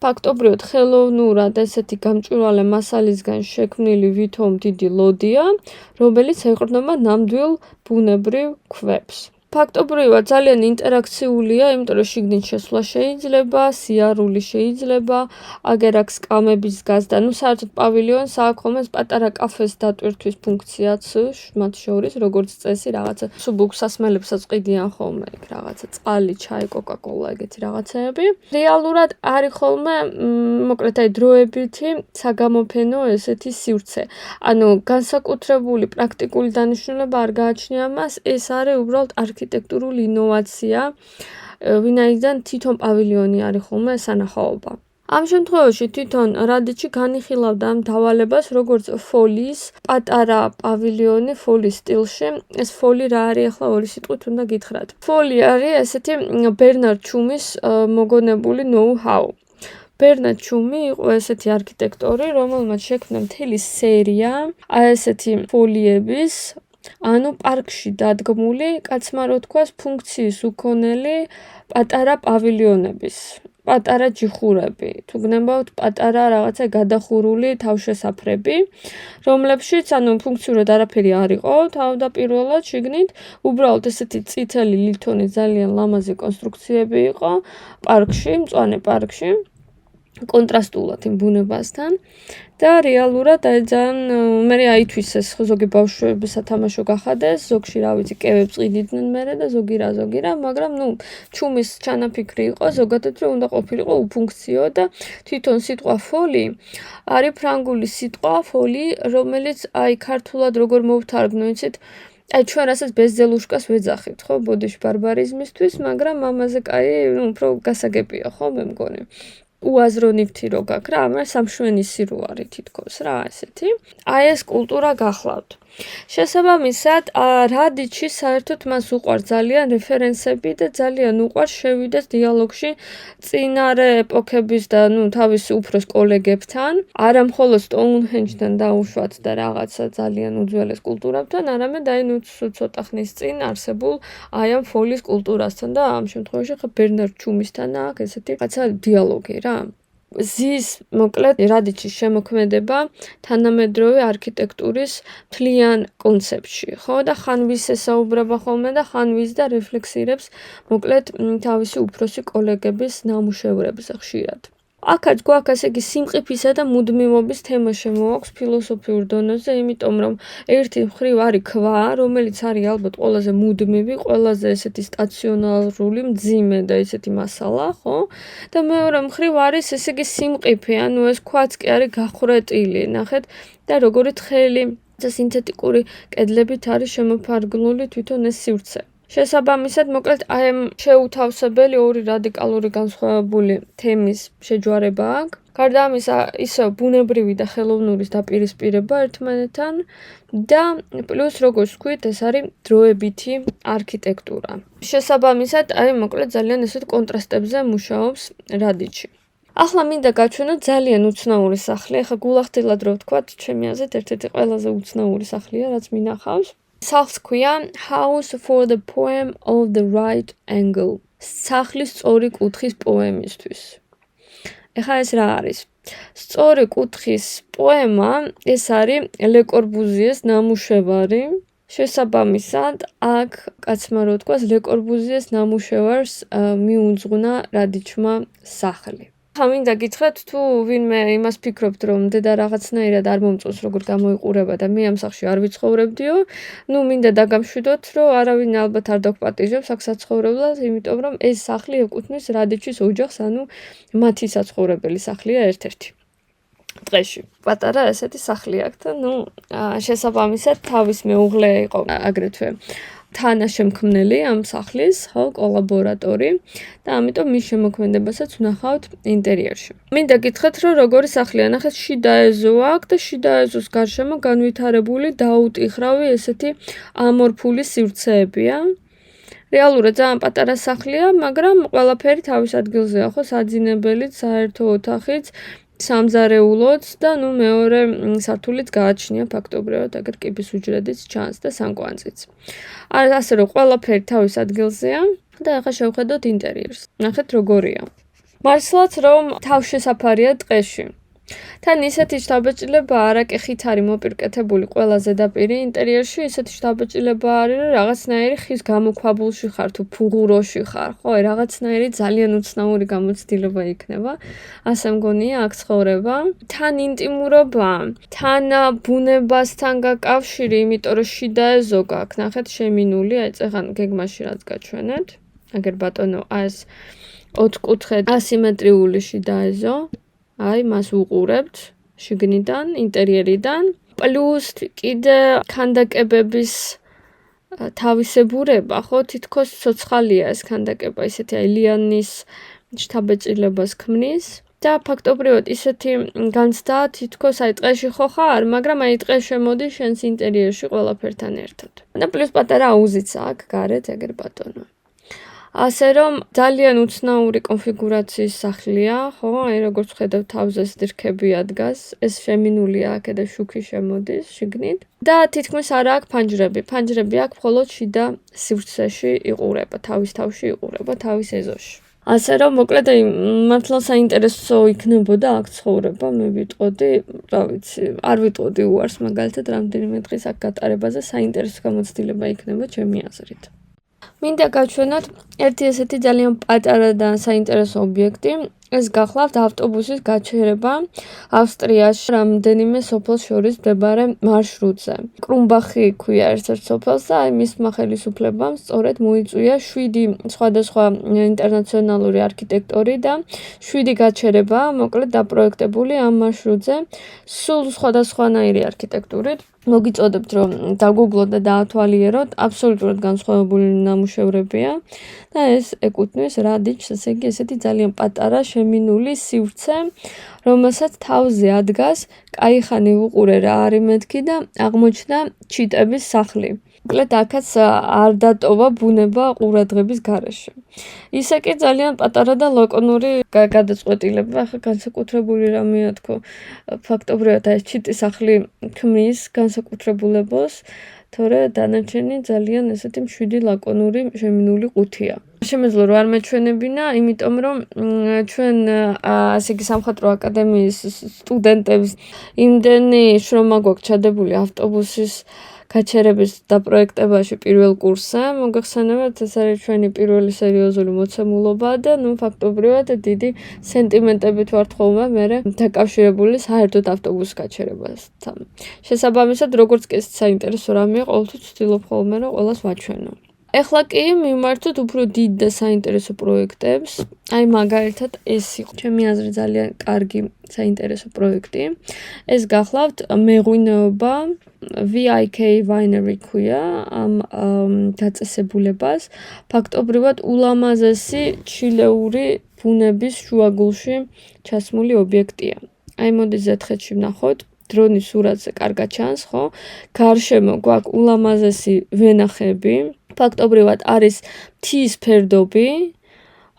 ფაქტობრივად ხელოვნურად ესეთი გამჭვირვალე მასალისგან შექმნილი ვითომ დიდი ლოდია, რომელიც ეყრდნობა ნამდვილ ბუნებრივ ქვებს. ფაქტობრივად ძალიან ინტერაქციულია, იმიტომ რომ შიგნით შესვლა შეიძლება, სიარული შეიძლება, აგერ აქ სკამების გაზდა, საერთოდ პავილიონს აქვს ხოლმე პატარა კაფეს დატვირთვის ფუნქციაც მათ შორის, როგორც წესი, რაღაცა სუბუქ სასმელებსაც ყიდიან ხოლმე იქ რაღაცა წყალი, ჩაი, კოკა-კოლა, ეგეთი რაღაცეები. რეალურად არის ხოლმე, მოკლედ აი დროებითი საგამოფენო ესეთი სივრცე. ანუ განსაკუთრებული პრაქტიკული დანიშნულება არ გააჩნია მას, ეს არის უბრალოდ არქიტექტურული ინოვაცია, ვინაიდან თვითონ პავილიონი არის ხოლმე სანახაობა. ამ შემთხვევაში თვითონ რადიჩი განიხილავდა ამ დავალებას, როგორც ფოლიის პატარა პავილიონი ფოლის სტილში. ეს ფოლი რა არის, ახლა ორი სიტყვით უნდა გითხრათ. ფოლი არის ესეთი ბერნარ ჩუმის მოგონებული ნოუ-ჰაუ. ბერნარ ჩუმი იყო ესეთი არქიტექტორი, რომელმაც შექმნა მთელი სერია ესეთი ფოლიების, ანუ პარკში დადგმული, კაცმა რო თქვას, ფუნქციის უქონელი პატარა პავილიონების, პატარა ჯიხურები, თუ გნებავთ პატარა რაღაცა გადახურული თავშესაფრები, რომლებშიც ანუ ფუნქციურად არაფერი არ იყო, თავდაპირველად შიგნით, უბრალოდ ესეთი წითელი ლითონის ძალიან ლამაზი კონსტრუქციები იყო პარკში, მწვანე პარკში. კონტრასტულად იმ ბუნებასთან და რეალურად ძალიან მე აითვისეს ზოგი ბავშვები სათამაშო გახადეს, ზოგში რა ვიცი კევებს ყიდიდნენ მერე და ზოგი რა, მაგრამ ჩუმის ჩანაფიქრი იყო ზოგადად რომ უნდა ყოფილიყო უფუნქციო და თვითონ სიტყვა ფოლი არის ფრანგული სიტყვა ფოლი, რომელიც აი ქართულად როგორ მოვთარგმნო, იცით? აი ჩვენ რასაც ბეზელუშკას ვეძახით, ხო, ბოდიში ბარბარიზმისთვის, მაგრამ ამაზე კაი, უფრო გასაგებია, ხო, მე მგონი. უაზრო ნივთი რო გაქვს რა, მაგრამ სამშვენი სირო არის თითქოს რა, ესეთი. აი ეს კულტურა გახლავთ. შესაბამისად, რადიჩი საერთოდ მას უყვარს ძალიან რეფერენსები და ძალიან უყვარს შევიდეს დიალოგში წინარე ეპოქების და თავის უფროს კოლეგებთან, არა მხოლოდ სტოუნჰენჯთან დაუშვათ და რაღაცა ძალიან უძველეს კულტურებთან, არამედ აი ცოტა ხნის წინ არსებულ აი ამ ფოლის კულტურასთან და ამ შემთხვევაში ხა ბერნარ ჩუმისთან აქვს ესეთი რაღაცა დიალოგი რა. ზის მოკლედ რადიჩის შემოქმედება თანამედროვე არქიტექტურის მთლიან კონცეფტში, ხო და ხან ვის ესაუბრება ხოლმე და ხან ვის და რეფლექსირებს მოკლედ თავისი უფროსი კოლეგების ნამუშევრებზე ხშირად. აქაც გვაქვს ესე იგი სიმყიფისა და მუდმივობის თემა შემოაქვს ფილოსოფიურ დონეზე, იმიტომ რომ ერთი მხრივ არის ქვა, რომელიც არის ალბათ ყველაზე მუდმივი, ყველაზე ესეთი სტაციონარული, მძიმე და ესეთი მასალა, ხო? და მეორე მხრივ არის ესე იგი სიმყიფე, ანუ ეს ქვაც კი არის გახვრეტილი, ნახეთ და როგორი თხელი და სინთეტიკური კედლებით არის შემოფარგლული თვითონ ეს სივრცე. შესაბამისად, მოკლედ აი ამ შეუთავსებელი ორი რადიკალური განსხვავებული თემის შეჯვარება აქვს. გარდა ამისა, ისევ ბუნებრივი და ხელოვნურის დაპირისპირება ერთმანეთთან და პლუს როგორც ვთქვით, ეს არის დროებითი არქიტექტურა. შესაბამისად, აი მოკლედ ძალიან ესეთ კონტრასტებზე მუშაობს რადიჩი. ახლა მინდა გაჩვენოთ ძალიან უცნაური სახლი. ახლა გულახდილად რო ვთქვათ, ჩემი აზრით ერთ-ერთი ყველაზე უცნაური სახლია, რაც მინახავს. სახლს ქვია House for the Poem of the Right Angle. სახლის სწორი კუთხის პოემისთვის. ეხლა ეს რა არის? სწორი კუთხის პოემა ეს არის ლე კორბუზიეს ნამუშევარი. შესაბამისად, აქ კაცმა რო თქვას, ლე კორბუზიეს ნამუშევარს მიუძღვნა რადიჩმა სახლი. ხა მინდა გითხრათ, თუ ვინმე იმას ფიქრობთ, რომ დედა რაღაცნაირად არ მომწონს, როგორ გამოიყურება და მე ამ სახლში არ ვიცხოვრებდიო, მინდა დაგამშვიდოთ, რომ არავინ ალბათ არ დაგპატიჟებს აქ საცხოვრებლად, იმიტომ რომ ეს სახლი ეკუთვნის რადიჩის ოჯახს, ანუ მათი საცხოვრებელი სახლია ერთ-ერთი. დღეში პატარა ესეთი სახლი აქვს და შესაბამისად თავის მეუღლე იყო აგრეთვე თანაშემქმნელი ამ სახლის, ხო, კოლაბორატორი და ამიტომ მის შემოქმედებასაც ვნახავთ ინტერიერში. მინდა გითხრათ, რომ როგორი სახლია, ნახეთ, შიდა ეზო აქვს და შიდა ეზოს გარშემო განვითარებული დაუტიხრავი ესეთი ამორფული სივრცეებია. რეალურად ძალიან პატარა სახლია, მაგრამ ყველაფერი თავის ადგილზეა, ხო, საძინებელიც, საერთო ოთახიც, სამზარეულოც და მეორე სართულიც გააჩნია ფაქტობრივად, აგერ კიბის უჯრედიც ჩანს და სამკვანძიც. ასე რომ ყველაფერი თავის ადგილზეა და ახლა შევხედოთ ინტერიერს. ნახეთ როგორია. მართლაც რომ თავშესაფარია ტყეში. თან ისეთი შთაბეჭდილება არა კი ხით არის მოპირკეთებული ყველა ზედაპირი ინტერიერში, ისეთი შთაბეჭდილება არის, რომ რაღაცნაირი ხის გამოქვაბულში ხარ თუ ფუღუროში ხარ, ხო, რაღაცნაირი ძალიან უცნაური გამოცდილება იქნება. ასე მგონია აქ ცხოვრება. თან ინტიმურობა, თან ბუნებასთან გაკავშირი, იმიტომ რომ შიდა ეზო გაქვს, ნახეთ შემინული, აი წეგან გეგმაში რაც გაჩვენეთ. აგერ ბატონო, ეს ოთხკუთხედი ასიმეტრიული შიდა ეზო. აი, მას უყურებთ შიგნიდან, ინტერიერიდან. პლუს კიდე ქანდაკებების თავისებურება, ხო, თითქოს ცოცხალია ეს ქანდაკება, ისეთი აი ლიანის შთაბეჭდილებას ქმნის. და ფაქტობრივად ისეთი განცდა თითქოს აი ტყეში ხო ხარ, მაგრამ აი ტყე შემოდის შენს ინტერიერში ყველაფერთან ერთად. და პლუს პატარა აუზიც აქვს გარეთ, ეგერ ბატონო. ასე რომ ძალიან უცნაური კონფიგურაციის სახლია, ხო? აი როგორც ხედავთ თავზე სდირქები ადგას, ეს შემინულია აქედან შუქი შემოდის შიგნით და თითქმის არ აქვს ფანჯრები. ფანჯრები აქვს მხოლოდ შიდა სივრცეში იყურება, თავის თავში იყურება, თავის ეზოში. ასე რომ მოკლედ აი მართლა საინტერესო იქნებოდა აქ ცხოვრება, მე ვიტყოდი, რა ვიცი, არ ვიტყოდი უარს მაგალითად რამდენიმე დღის აქ გატარებაზე, საინტერესო გამოცდილება იქნება ჩემი აზრით. მინდა გაჩვენოთ ერთი ესეთი ძალიან პატარა და საინტერესო ობიექტი. ეს გახლავთ ავტობუსის გაჩერება ავსტრიაში რამდენიმე სოფელს შორის მდებარე მარშრუტზე. კრუმბახი ქვია ერთ-ერთ სოფელს და აი მისმა ხელისუფლებამ სწორედ მოიწვია 7 სხვადასხვა ინტერნაციონალური არქიტექტორი და 7 გაჩერება, მოკლედ დაპროექტებული ამ მარშრუტზე, სულ სხვადასხვანაირი არქიტექტურით. მოგიწოდებთ რომ დაგუგლოთ და დაათვალიეროთ, აბსოლუტურად განსხვავებული ნამუშევრებია და ეს ეკუთვნის რადიჩს, ესე იგი ესეთი ძალიან პატარა შემინული სივრცე, რომელსაც თავზე ადგას კაიხანი უყურე რა არის მეთქი და აღმოჩნდა ჩიტების სახლი. მოკლედ აქაც არ დატოვა ბუნება ყურადღების გარეშე. ისე კი ძალიან პატარა და ლაკონური გადაწყვეტილება, ახლა განსაკუთრებული რამეა თქო, ფაქტობრივად ეს ჩიტის სახლი ქმნის განსაკუთრებულებას, თორე დანარჩენი ძალიან ესეთი მშვიდი ლაკონური შემინული ყუთია. შემეძლო რომ არ მეჩვენებინა, იმიტომ რომ ჩვენ ასე იგი სამხატვრო აკადემიის სტუდენტებს იმდენი შრომა გვაქვს ჩადებული ავტობუსის გაჩერების დაპროექტებაში პირველ კურსზე, მოგახსენებათ, ეს არის ჩვენი პირველი სერიოზული მოცემულობა და ფაქტობრივად დიდი სენტიმენტებით ვართ ხოლმე მე დაკავშირებული საერთოდ ავტობუსის გაჩერებასთან. შესაბამისად, როგორც კი საინტერესო რამეა, ყოველთვის ვცდილობ ხოლმე რომ ყველას ვაჩვენო. ეხლა კი მიმართოთ უფრო დიდ და საინტერესო პროექტებს. აი მაგალითად ეს იყო ჩემი აზრით ძალიან კარგი საინტერესო პროექტი. ეს გახლავთ მეღვინეობა VIK Winery ქვია ამ დაწესებულებას. ფაქტობრივად ულამაზესი ჩილეური ბუნების შუაგულში ჩასმული ობიექტია. აი მოდი ზეთხეთში ვნახოთ. დრონის სურათზე კარგად ჩანს, ხო? გარშემო გვაქვს ულამაზესი ვენახები. ფაქტობრივად არის მთის ფერდობი,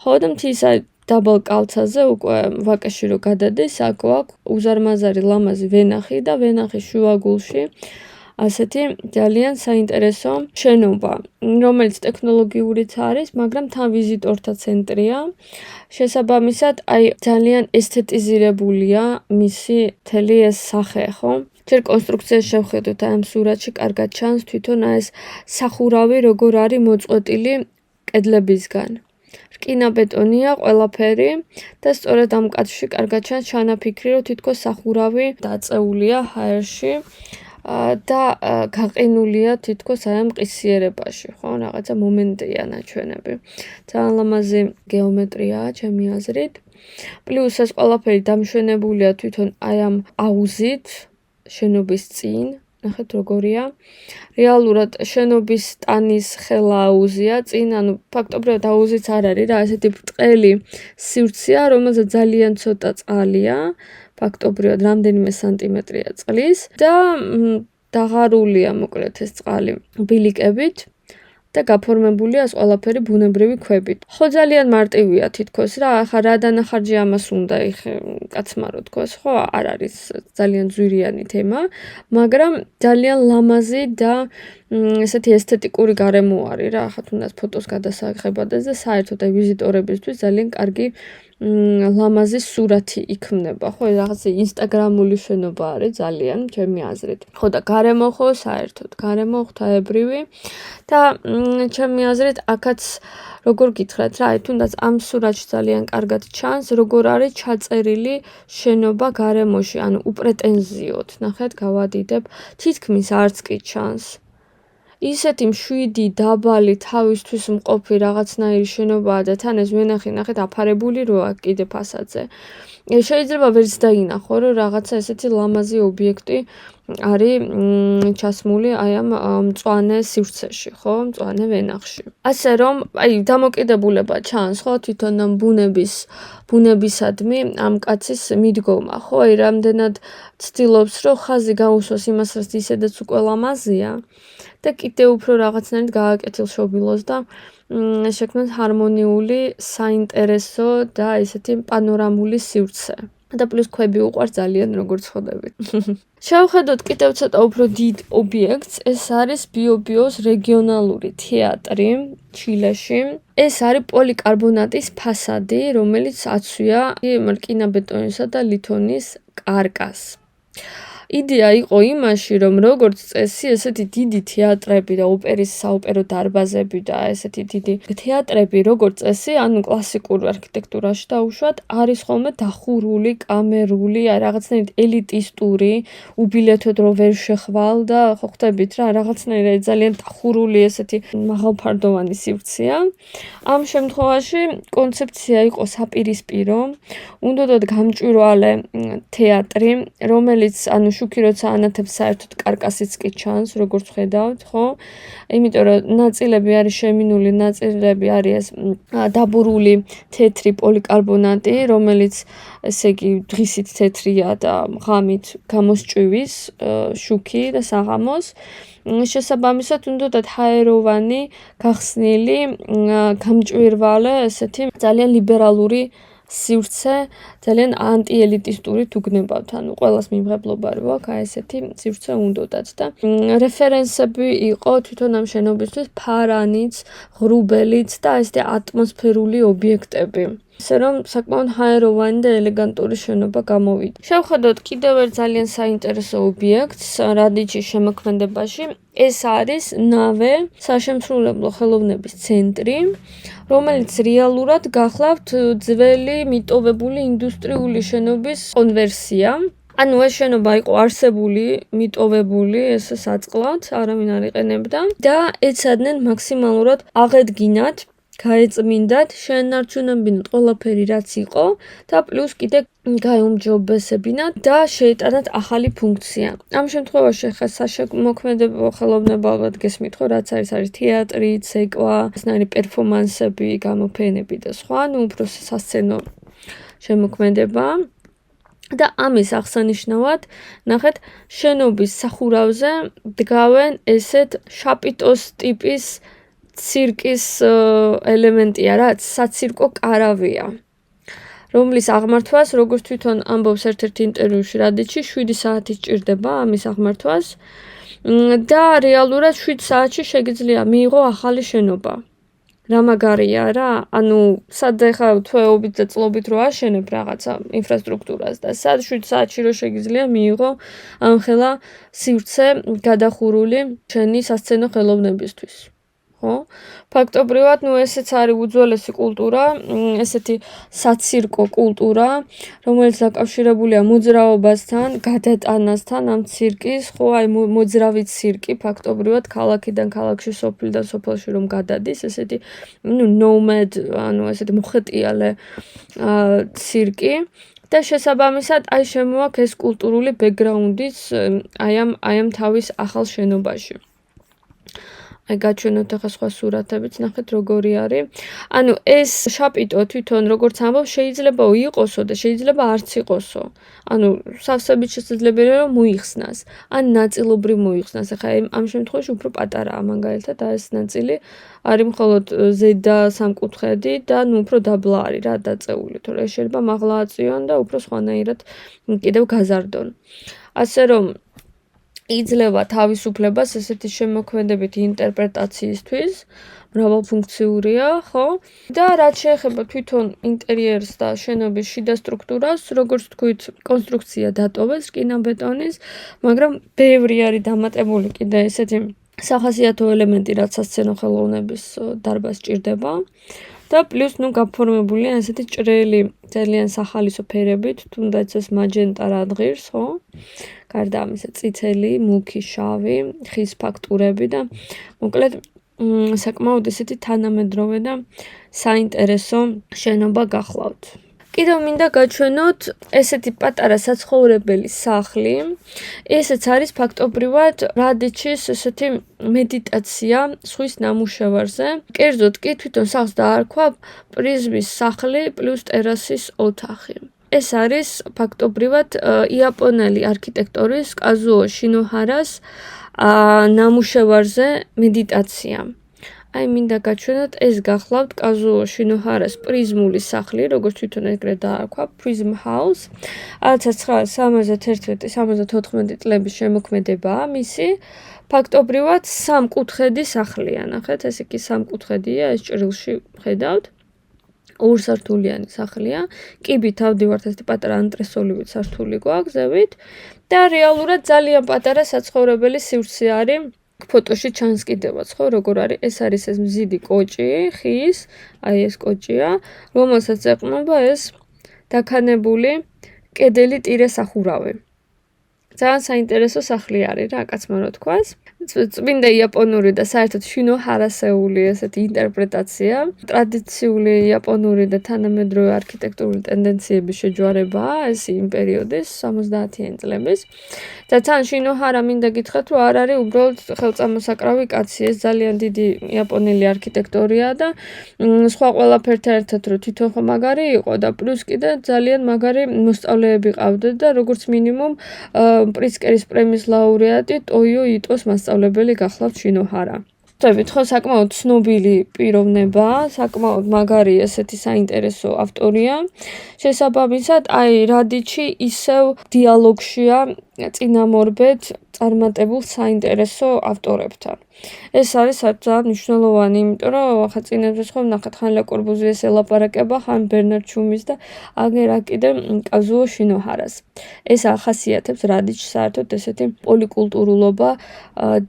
ხო და მთის დაბალ კალთაზე უკვე ვაკეში რო გადადის, აქ გვაქვს უზარმაზარი ლამაზი ვენახი და ვენახის შუაგულში ასეთი ძალიან საინტერესო შენობა, რომელიც ტექნოლოგიურიც არის, მაგრამ თან ვიზიტორთა ცენტრია. შესაბამისად, აი ძალიან ესთეტიზირებულია მისი მთელი ეს სახე, ხო? ჯერ კონსტრუქციაში შევხედოთ ამ სურათში კარგად ჩანს თვითონ ეს სახურავი როგორ არის მოწყვეტილი კედლებისგან. რკინა-ბეტონია ყველაფერი და სწორედ ამ კადრში კარგად ჩანს ჩანაფიქრი, რომ თითქოს სახურავი დაწეულია ჰაერში და გაყინულია თითქოს აი ამ ყისიერებაში, ხო, რაღაცა მომენტია ნაჩვენები. ძალიან ლამაზი გეომეტრიაა ჩემი აზრით. პლუს ეს ყველაფერი დამშვენებულია თვითონ აი ამ აუზით შენობის წინ, ნახეთ როგორია. რეალურად შენობის ტანის ხელა აუზია წინ, ანუ ფაქტობრივად აუზიც არ არის რა, ესეთი ბრტყელი სივრცეა, რომელზეც ძალიან ცოტა წყალია, ფაქტობრივად რამდენიმე სანტიმეტრია წყლის და დაღარულია მოკლედ ეს წყალი ბილიკებით და გაფორმებულია ეს ყველაფერი ბუნებრივი ქვებით. ხო ძალიან მარტივია თითქოს რა, ახლა რა დანახარჯი ამას უნდა კაცმა რო თქოს, ხო, არ არის ძალიან ძვირიანი თემა, მაგრამ ძალიან ლამაზი და ესეთი ესთეტიკური გარემო არის რა, ახლა თუნდაც ფოტოს გადასაღებადეს და საერთოდ აი ვიზიტორებისთვის ძალიან კარგი ლამაზი სურათი იქმნება, ხო, რაღაცა ინსტაგრამული შენობა არის ძალიან, ჩემი აზრით. ხო და გარემო ხო საერთოდ, გარემო ღვთაებრივი და ჩემი აზრით აქაც როგორ გითხრათ რა, აი თუნდაც ამ სურათში ძალიან კარგად ჩანს, როგორ არის ჩაწერილი შენობა გარემოში, ანუ უპრეტენზიოდ. ნახეთ, გავადიდებ, თითქმის არც კი ჩანს. ისეთი მშვიდი, დაბალი, თავისთვის მყოფი რაღაცნაირი შენობაა და თან ეს ვენახი, ნახეთ, აფარებული როა კიდე ფასადზე. შეიძლება ვერც დაინახო, რომ რაღაცა ესეთი ლამაზი ობიექტი არის ჩასმული აი ამ მწვანე სივრცეში, ხო, მწვანე ვენახში. ასე რომ, აი დამოკიდებულება ჩანს, ხო, თვითონ ბუნებისადმი ამ კაცის მიდგომა, ხო, აი რამდენად ცდილობს, რომ ხაზი გაუსვას იმას, რაც ისედაც უკვე ლამაზია და კიდევ უფრო რაღაცნაირად გააკეთილშობილოს და შექმნას ჰარმონიული, საინტერესო და ესეთი პანორამული სივრცე. და პლუს ქვები უყვარს ძალიან როგორც ხვდებით. შევხედოთ კიდევ ცოტა უფრო დიდ ობიექტს, ეს არის ბიო-ბიოს რეგიონალური თეატრი ჩილეში. ეს არის პოლიკარბონატის ფასადი, რომელიც აცვია რკინაბეტონისა და ლითონის კარკას. იდეა იყო იმაში, რომ როგორც წესი, ესეთი დიდი თეატრები და ოპერის საოპერო დარბაზები და ესეთი დიდი თეატრები, როგორც წესი, ანუ კლასიკურ არქიტექტურაში დაუშვათ, არის ხოლმე დახურული, კამერული, რაღაცნაირად ელიტისტური, უბილეთოდ რო ვერ შეხვალ და ხო ხვდებით რა, რაღაცნაირად ძალიან დახურული ესეთი მაღალფარდოვანი სივრცეა. ამ შემთხვევაში კონცეფცია იყო საპირისპირო, უნდოდათ გამჭვირვალე თეატრი, რომელიც ანუ შუქი როცა ანათებს საერთოდ კარკასიც კი ჩანს, როგორც ხედავთ, ხო? იმიტომ რომ ნაწილები არის შემინული, ნაწილები არის დაბურული თეთრი პოლიკარბონატი, რომელიც ესე იგი დღისით თეთრია და ღამით გამოსჭივის შუქი და საღამოს. შესაბამისად უნდათ ჰაეროვანი, გახსნილი, გამჭვირვალე, ესეთი ძალიან ლიბერალური სივრცე, ძალიან ანტიელიტისტური თუ გნებავთ, ანუ ყველას მიმღებლობა რო აქვს, აი ესეთი სივრცე უნდათ და რეფერენსები იყო თვითონ ამ შენობისთვის ფარანიც, ღრუბელიც და ესეთი ატმოსფერული ობიექტები. ისე რომ საკმაოდ ჰაეროვანი და ელეგანტური შენობა გამოვიდა. შევხედოთ კიდევ ერთ ძალიან საინტერესო ობიექტს რადიჩის შემოქმედებაში. ეს არის ნავე საშემსრულებლო ხელოვნების ცენტრი, რომელიც რეალურად გახლავთ ძველი მიტოვებული ინდუსტრიული შენობის კონვერსია. ანუ ეს შენობა იყო არსებული, მიტოვებული, ეს საწყლად, არავინ არ იყენებდა და ეცადნენ მაქსიმალურად აღედგინათ, გაეწმინდათ, შეენარჩუნებინათ ყველაფერი რაც იყო და პლუს კიდე გაეუმჯობესებინათ და შეეტანათ ახალი ფუნქცია. ამ შემთხვევაში ხა საშემოქმედებო ხელოვნება ალბათ გესმით ხო, რაც არის თეატრი, ცეკვა, ესნაირი პერფორმანსები, გამოფენები და სხვა, ну უფრო სასცენო შემოქმედება. და ამის აღსანიშნავად, ნახეთ, შენობის სახურავზე დგავენ ესეთ შაპიტოს ტიპის ცირკის ელემენტია, რაც საცირკო კარავია, რომლის აღმართვას, როგორც თვითონ ამბობს ერთ-ერთ ინტერვიუში რადიჩი, 7 საათი სჭირდება ამის აღმართვას და რეალურად 7 საათში შეგიძლია მიიღო ახალი შენობა. რა მაგარია რა, ანუ სად ეხა თვეობით და წლობით რო აშენებ რაღაცა ინფრასტრუქტურას და სად 7 საათში რო შეგიძლია მიიღო ამხელა სივრცე გადახურული შენი სასცენო ხელოვნებისთვის. ხო? ფაქტობრივად, ესეც არის უძველესი კულტურა, ესეთი საცირკო კულტურა, რომელიც დაკავშირებულია მოძრაობასთან, გადატანასთან ამ ცირკის, ხო, აი მოძრავი ცირკი, ფაქტობრივად ქალაქიდან ქალაქში, სოფლიდან სოფელში რომ გადადის, ესეთი nomad, ანუ ესეთი მოხეტიალე ცირკი და შესაბამისად აი შემოაქვს ეს კულტურული ბექგრაუნდიც აი ამ თავის ახალ შენობაში. აი გაჩვენოთ ახლა სხვა სურათებიც, ნახეთ როგორი არის. ანუ ეს შაპიტო თვითონ როგორც ამბობ, შეიძლება იყოსო და შეიძლება არც იყოსო. ანუ სავსებით შესაძლებელია რომ მოიხსნას, ან ნაწილობრივ მოიხსნას. ახლა ამ შემთხვევაში უფრო პატარაა მაგალითად და ეს ნაწილი არის მხოლოდ ზედა სამკუთხედი და უფრო დაბლა არის რა დაწეული, თორე შეიძლება მაღლა აწიონ და უფრო სხვანაირად კიდევ გაზარდონ. ასე რომ იძლევა თავისუფლებას ესეთი შემოქმედებითი ინტერპრეტაციისთვის, მრავალფუნქციურია, ხო? და რაც შეეხება თვითონ ინტერიერს და შენობის შიდა სტრუქტურას, როგორც თქვით, კონსტრუქცია დატოვეს რკინაბეტონის, მაგრამ ბევრი არის დამატებული კიდე ესეთი სახასიათო ელემენტი, რაც სასცენო ხელოვნების დარბაზს ჭირდება. და პლუს გაფორმებულია ესეთი ჭრელი, ძალიან სახალისო ფერებით, თუნდაც ეს მაჯენტა რადღირს, ხო? გარდა ამისა, წითელი, მუქი, შავი, ხის ფაქტურები და მოკლედ საკმაოდ ესეთი თანამედროვე და საინტერესო შენობა გახლავთ. კიდევ მინდა გაჩვენოთ ესეთი პატარა საცხოვრებელი სახლი. ესეც არის ფაქტობრივად რადიჩის ესეთი მედიტაცია ზღვის ნამუშევარზე. კერძოდ კი თვითონ სახლს დაარქვა პრიზმის სახლი პლუს ტერასის ოთახი. ეს არის ფაქტობრივად იაპონელი არქიტექტორის კაზუო შინოჰარას ნამუშევარზე მედიტაცია. აი მინდა გაჩვენოთ, ეს გახლავთ კაზუო შინოჰარას პრიზმული სახლი, როგორც თვითონ ეგრეთ დაარქვა, Prism House. 1971-74 წლების შემოქმედებაა მისი. ფაქტობრივად სამკუთხედი სახლია, ნახეთ, ეს იგი სამკუთხედია, ეს ჭრილში ხედავთ. ორსართულიანი სახლია, კიბით ავდივართ ესეთი პატარა ანტრესოლივით სართული გვაქვს ზევით და რეალურად ძალიან პატარა საცხოვრებელი სივრცე არის. ფოტოში ჩანს კიდევაც, ხო, როგორ არის, ეს არის ეს მზიდი კოჭი, ხის, აი ეს კოჭია, რომელსაც ეყრდნობა ეს დაქანებული კედელი ტირესახურავი. ძალიან საინტერესო სახლი არის რა, კაცმა რო თქვას. წმინდა იაპონური და საერთოდ შინოჰარასეული ესეთი ინტერპრეტაცია, ტრადიციული იაპონური და თანამედროვე არქიტექტურული ტენდენციების შეჯვარებაა ეს იმ პერიოდის 70-იანი წლების. და თან შინოჰარა მინდა გითხრათ, რომ არ არის უბრალოდ ხელწამოსაკრავი კაცი, ეს ძალიან დიდი იაპონელი არქიტექტორია და სხვა ყველაფერთან ერთად რომ თვითონ ხო მაგარი იყო და პლუს კიდე ძალიან მაგარი მოსწავლეები ყავდა და როგორც მინიმუმ პრიცკერის პრემიის ლაურეატი ტოიო იტოს მასწავლებელი გახლავთ შინოჰარა. ვთქვით, ხო, საკმაოდ ცნობილი პიროვნება, საკმაოდ მაგარი ესეთი საინტერესო ავტორია. შესაბამისად, აი რადიჩი ისევ დიალოგშია წინამორბედ წარმატებულ საინტერესო ავტორებთან. ეს არის ძალიან მნიშვნელოვანი, იმიტომ რომ ახლა წინასწარ ხო ნახეთ ხან ლე კორბუზიეს ელაპარაკება, ხან ბერნარდ შუმის და აგერა კიდე კაზუო შინოჰარას. ეს ახასიათებს რადიჩს საერთოდ ესეთი პოლიკულტურულობა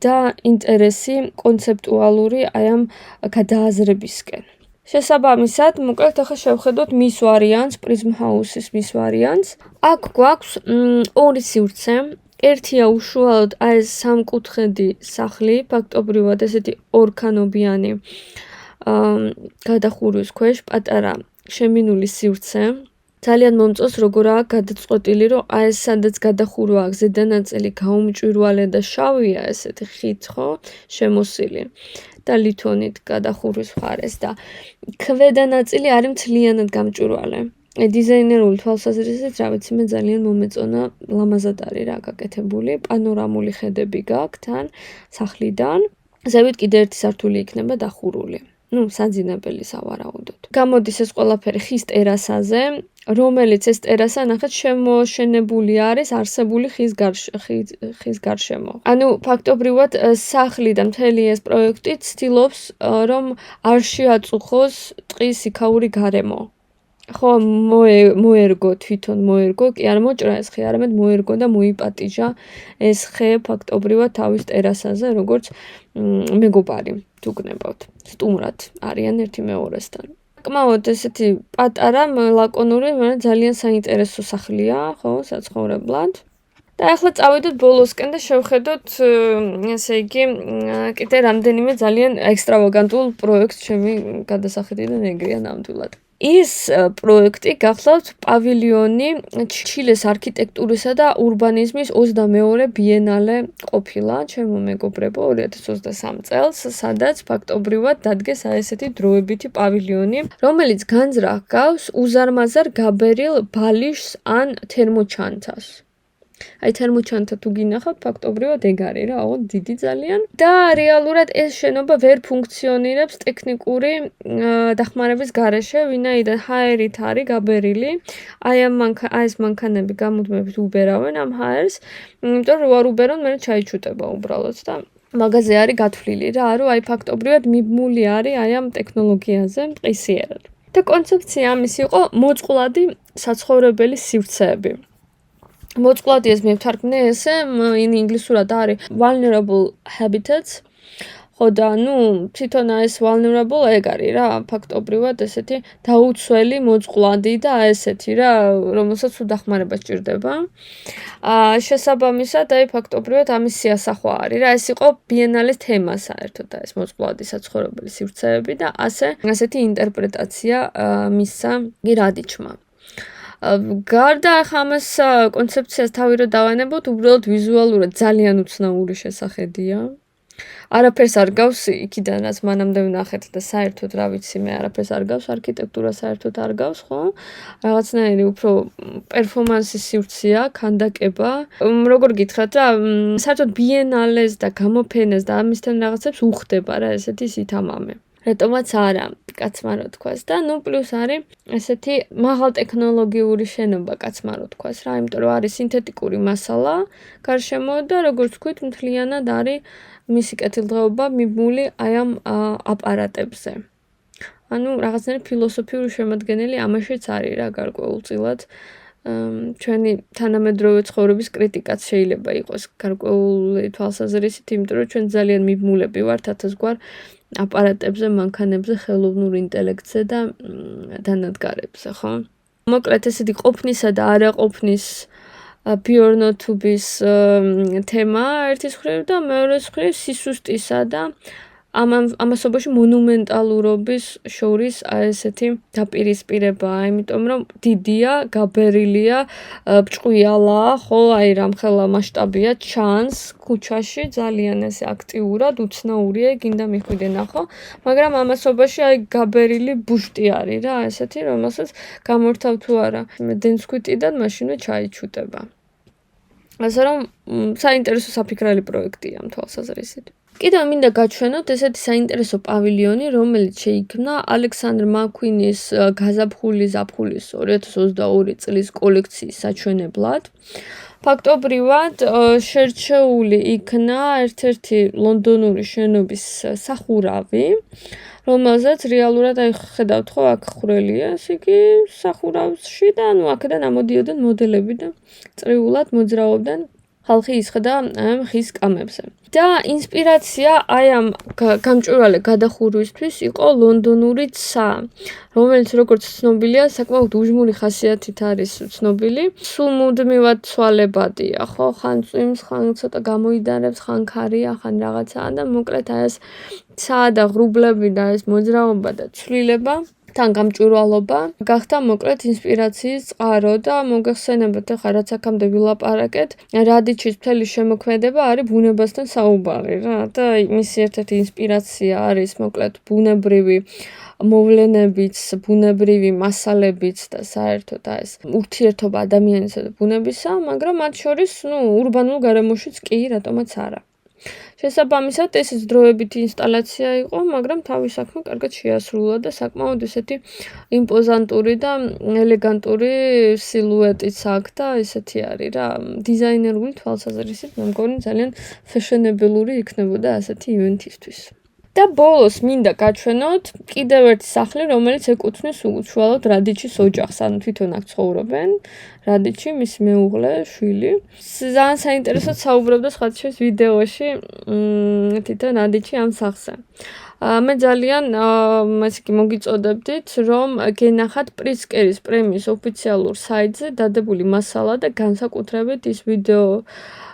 და ინტერესი კონცეპტუალური აი ამ გადააზრებისკენ. შესაბამისად, მოკლედ ახლა შევხედოთ მის ვარიანტს, Prism House-ის მის ვარიანტს. აქ გვაქვს ორი სივრცე. ერთია უშუალოდ აი ეს სამკუთხედი სახლი, ფაქტობრივად ესეთი ორქანობიანი გადახურვის ქვეშ პატარა შემინული სივრცე. ძალიან მომწონს როგორაა გადაწყვეტილი, რომ აი ეს სადაც გადახურვა აქვს ზედა ნაწილი გაუმჭვირვალე და შავია ესეთი ხით, ხო, შემოსილი და ლითონით გადახურვის მხარეს და ქვედა ნაწილი არის მთლიანად გამჭვირვალე. დიზაინერული თვალსაზრისით, რა ვიცი, მე ძალიან მომეწონა, ლამაზად არის რა გაკეთებული, პანორამული ხედები გაქვს თან სახლიდან. ზევით კიდე ერთი სართული იქნება დახურული. საძინებელი სავარაუდოდ. გამოდის ეს ყველაფერი ხის ტერასაზე, რომელიც ეს ტერასა ნახეთ შემოშენებული არის არსებული ხის გარშემო. ანუ ფაქტობრივად სახლი და მთელი ეს პროექტი ცდილობს, რომ არ შეაწუხოს ტყის იქაური გარემო. ხო, მოერგო, თვითონ მოერგო, კი არ მოჭრა ეს ხე, არამედ მოერგო და მოიპატიჟა ეს ხე ფაქტობრივად თავის ტერასაზე, როგორც მეგობარი, თუ გნებავთ, სტუმრად არიან ერთი მეორესთან. საკმაოდ ესეთი პატარა, ლაკონური, მაგრამ ძალიან საინტერესო სახლია, ხო, საცხოვრებლად. და ახლა წავედოთ ბოლოსკენ და შევხედოთ, ესე იგი, კიდე რამდენიმე ძალიან ექსტრავაგანტულ პროექტს ჩემი გადასახედიდან ეგრეა ნამდვილად. ის პროექტი გახლავთ პავილიონი ჩილეს არქიტექტურისა და ურბანიზმის 22-ე ბიენალე ყოფილა, ჩემო მეგობრებო, 2023 წელს, სადაც ფაქტობრივად დადგეს ესეთი დროებითი პავილიონი, რომელიც განზრახ გავს უზარმაზარ გაბერილ ბალიშს ან თერმოჩანთას. აი თერმოჩანთა თუ გინახავთ, ფაქტობრივად ეგ არის რა, ოღონდ დიდი ძალიან. და რეალურად ეს შენობა ვერ ფუნქციონირებს ტექნიკური დახმარების გარეშე, ვინაიდან ჰაერით არის გაბერილი. აი ეს მანქანები გამუდმებით უბერავენ ამ ჰაერს, იმიტომ რომ არ უბერონ, მე ჩაიჩუტება უბრალოდ და მაგაზე არის გათვლილი რა, რომ აი ფაქტობრივად მიბმული არის აი ამ ტექნოლოგიაზე მყისიერად. და კონცეფცია ამის იყო მოწყვლადი საცხოვრებელი სივრცეები. მოწყვლადი ეს მივთარგმნე ესე, ინგლისურად არის vulnerable habitats. ხო და თვითონ ეს vulnerable ეგ არის რა, ფაქტობრივად ესეთი დაუცველი მოწყვლადი და ესეთი რა, რომელსაც უდახმარება სჭირდება. შესაბამისად, აი ფაქტობრივად ამის სიასახვა არის რა, ეს იყო ბიენალეს თემა საერთოდ და ეს მოწყვლადი საცხოვრებელი სივრცეები და ასეთი ინტერპრეტაცია მისცა რადიჩმა. გარდა ამას კონცეფციას თავი რო დავანებოთ, უბრალოდ ვიზუალურად ძალიან უცნაური შესახედია. არაფერს არ გავს იქიდან, რაც მანამდე ვნახეთ და საერთოდ რა ვიცი მე, არაფერს არ გავს, არქიტექტურა საერთოდ არ გავს, ხო? რაღაცნაირი უფრო პერფორმანსის სივრცეა, ქანდაკება. როგორ გითხრათ რა, საერთოდ ბიენალეს და გამოფენას და ამისთან რაღაცებს უხდება რა, ესეთი სითამამე. რატომაც არა, კაცმა რო თქვას და პლუს არის ესეთი მაღალ ტექნოლოგიური შენობა კაცმა რო თქვას რა, იმიტომ რომ არის სინთეტიკური მასალა გარშემო და როგორც ვთქვით, მთლიანად არის მისი კეთილდღეობა მიბმული აი ამ აპარატებზე. რაღაცნაირი ფილოსოფიური შემადგენელი ამაშიც არის რა გარკვეულწილად. ჩვენი თანამედროვე ცხოვრების კრიტიკაც შეიძლება იყოს გარკვეული თვალსაზრისით, იმიტომ რომ ჩვენ ძალიან მიბმულები ვართ ათასგვარ აპარატებზე, მანქანებზე, ხელოვნურ ინტელექტზე და დანადგარებზე, ხო? მოკლედ ესეთი ყოფნისა და არაყოფნის ბიორნოთუბის თემა ერთის მხრივ და მეორეს მხრივ სისუსტისა და ამასობაში მონუმენტალურობის შორის ესეთი დაპირისპირებაა, იმიტომ რომ დიდია, გაბერილია, ბრჭყვიალაა, ხო, აი რამხელა მასშტაბია, ჩანს ქუჩაში ძალიან ესე აქტიურად, უცნაურია, გინდა მიხვიდე ნახო, მაგრამ ამასობაში აი გაბერილი ბუშტი არის რა, ესეთი, რომელსაც გამორთავ თუ არა, დენსკვიტიდან მაშინვე ჩაიჩუტება. ასე რომ საინტერესო საფიქრალი პროექტია ამ თვალსაზრისით. კიდევ მინდა გაჩვენოთ ესეთი საინტერესო პავილიონი, რომელიც შეიქმნა ალექსანდრ მაკუინის გაზაფხულის 2022 წლის კოლექციის საჩვენებლად. ფაქტობრივად შერჩეული იქნა ერთ-ერთი ლონდონური შენობის სახურავი, რომელზეც რეალურად აი ხედავთ ხო აქ ხვრელია, ესე იგი სახურავში და აქედან ამოდიოდნენ მოდელები და წრიულად მოძრაობდნენ ხალხი ისხდა ამ ხის კამებზე. და ინსპირაცია აი ამ გამჭვირვალე გადახურვისთვის იყო ლონდონური ცა, რომელიც როგორც ცნობილია, საკმაოდ უჟმური ხასიათით არის ცნობილი. სულ მუდმივად ცვალებადია, ხო, ხან წვიმს, ხან ცოტა გამოიდარებს, ხან ქარია, ხან რაღაცაა და მოკლედ აი ეს ცა და ღრუბლები და ეს მოძრაობა და ცვლილება თან გამჭვირვალობა გახდა მოკლედ ინსპირაციის წყარო და მოგეხსენებათ ახლა რაც აქამდე ვილაპარაკეთ, რადიჩის მთელი შემოქმედება არის ბუნებასთან საუბარი რა და მისი ერთ-ერთი ინსპირაცია არის მოკლედ ბუნებრივი მოვლენებიც, ბუნებრივი მასალებიც და საერთოდ ეს ურთიერთობა ადამიანისა და ბუნებისა, მაგრამ მათ შორის, ურბანულ გარემოშიც კი რატომაც არა. შესაბამისად, ესეც დროებითი ინსტალაცია იყო, მაგრამ თავის საქმე კარგად შეასრულა და საკმაოდ ესეთი იმპოზანტური და ელეგანტური სილუეტიც აქვს და ესეთი არის რა, დიზაინერული თვალსაზრისით, მე მგონი ძალიან ფეშენებელური იქნებოდა ასეთი ივენთისთვის. და ბოლოს მინდა გაჩვენოთ კიდევ ერთი სახლი, რომელიც ეკუთვნის უშუალოდ რადიჩის ოჯახს, ანუ თვითონ აქ ცხოვრობენ რადიჩი, მისი მეუღლე, შვილი. ძალიან საინტერესოდ საუბრობდა სხვადასხვა ვიდეოში თვითონ რადიჩი ამ სახლზე. მე ძალიან მოგიწოდებდით, რომ გენახათ პრიცკერის პრემიის ოფიციალურ საიტზე დადებული მასალა და განსაკუთრებით ის ვიდეო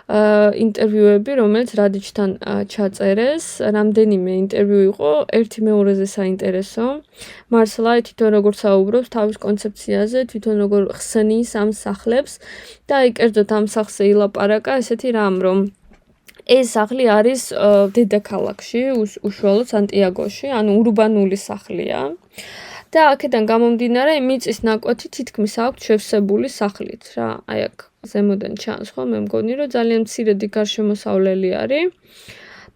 ინტერვიუები, რომელიც რადიჩთან ჩაწერეს, რამდენიმე ინტერვიუ იყო, ერთი მეორეზე საინტერესო. მარსლა თვითონ როგორ საუბრობს თავის კონცეფციაზე, თვითონ როგორ ხსნის ამ სახლებს და აი კერძოდ ამ სახლზე ილაპარაკა ესეთი რამ, რომ ეს სახლი არის დედაქალაქში, უშუალოდ სანტიაგოში, ანუ ურბანული სახლია. და აქედან გამომდინარე მიწის ნაკვეთი თითქმის აქვთ შევსებული სახლით რა. აი აქ ზემოდან ჩანს ხო, მე მგონი რომ ძალიან მცირედი გარშემოსავლელი არის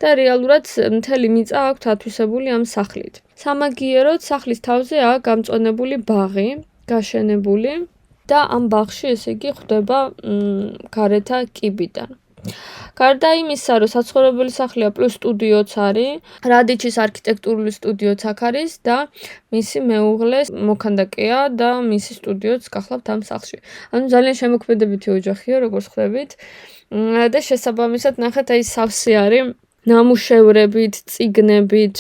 და რეალურად მთელი მიწა აქვთ ათვისებული ამ სახლით. სამაგიეროდ სახლის თავზე აქვს გამწვანებული ბაღი, გაშენებული და ამ ბაღში ესე იგი ხვდება გარეთა კიბიდან. გარდა იმისა, რომ საცხოვრებელი სახლია პლუს სტუდიოც არის, რადიჩის არქიტექტურული სტუდიოც აქ არის და მისი მეუღლე მოქანდაკეა და მისი სტუდიოც გახლავთ ამ სახლში. ანუ ძალიან შემოქმედებითი ოჯახია, როგორც ხვდებით. და შესაბამისად ნახეთ, აი სავსე არის ნამუშევრებით, წიგნებით.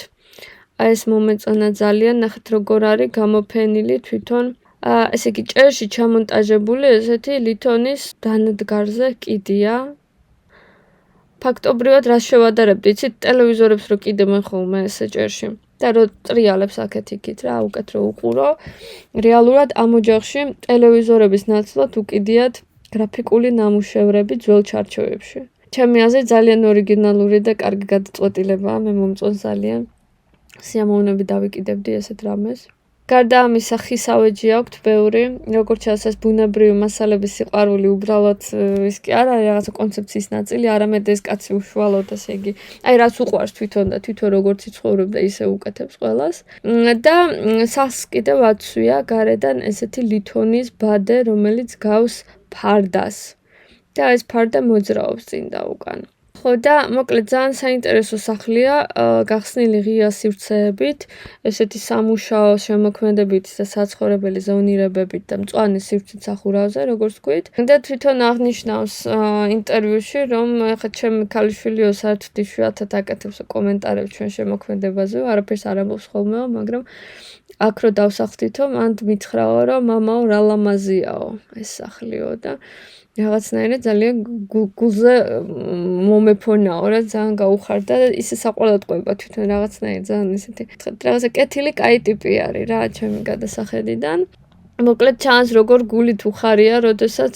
აი ეს მომეწონა ძალიან, ნახეთ როგორ არის გამოფენილი თვითონ ესე იგი ჭერში ჩამონტაჟებული ესეთი ლითონის დანადგარზე კიდია. ფაქტობრივად რას შევადარებთ, იცით, ტელევიზორებს რო კიდემენ ხოლმე ესე ჭერში და რო ტრიალებს აქეთ იქით რა, უკეთ რო უყურო, რეალურად ამ ოჯახში ტელევიზორების ნაცვლად უკიდიათ გრაფიკული ნამუშევრები ძველ ჩარჩოებში. ჩემი აზრით ძალიან ორიგინალური და კარგი გადაწყვეტილებაა, მე მომწონს ძალიან. სიამოვნები დავიკიდებდი ესეთ რამეს. გარდა ამისა, ხის ავეჯი აქვთ ბევრი, როგორც ჩანს ეს ბუნებრივი მასალების სიყვარული უბრალოდ ის კი არა რაღაცა კონცეფციის ნაწილი, არამედ ეს კაცი უშუალოდ ესე იგი, აი რაც უყვარს თვითონ და თვითონ როგორც იცხოვრობდა, ისე უკეთებს ყველას. და სახლს კიდევ აცვია გარედან ესეთი ლითონის ბადე, რომელიც გავს ფარდას. და ეს ფარდა მოძრაობს წინ და უკან. ხო და მოკლედ ძალიან საინტერესო სახლია, გახსნილი ღია სივრცეებით, ესეთი სამუშაო შემოქმედებით და საცხოვრებელი ზონირებებით და მწვანე სივრცით სახურავზე, როგორც ვთქვით. და თვითონ აღნიშნავს ინტერვიუში, რომ ხა ჩემი ქალიშვილიო საერთოდ იშვიათად აკეთებს კომენტარებს ჩვენ შემოქმედებაზე, არაფერს არ ამბობს ხოლმე, მაგრამ აქ რო დავსახლდითო, მანდ მითხრაო, რომ მამაო რა ლამაზიაო ეს სახლიო და რაღაცნაირად ძალიან გულზე მომეფონაო რა, ძალიან გაუხარდა და ისე საყვალად ყვება თვითონ რაღაცნაირად ძალიან ისეთი რაღაცა კეთილი კაი ტიპი არის რა ჩემი გადასახედიდან. მოკლედ ჩანს როგორ გულით უხარია, როდესაც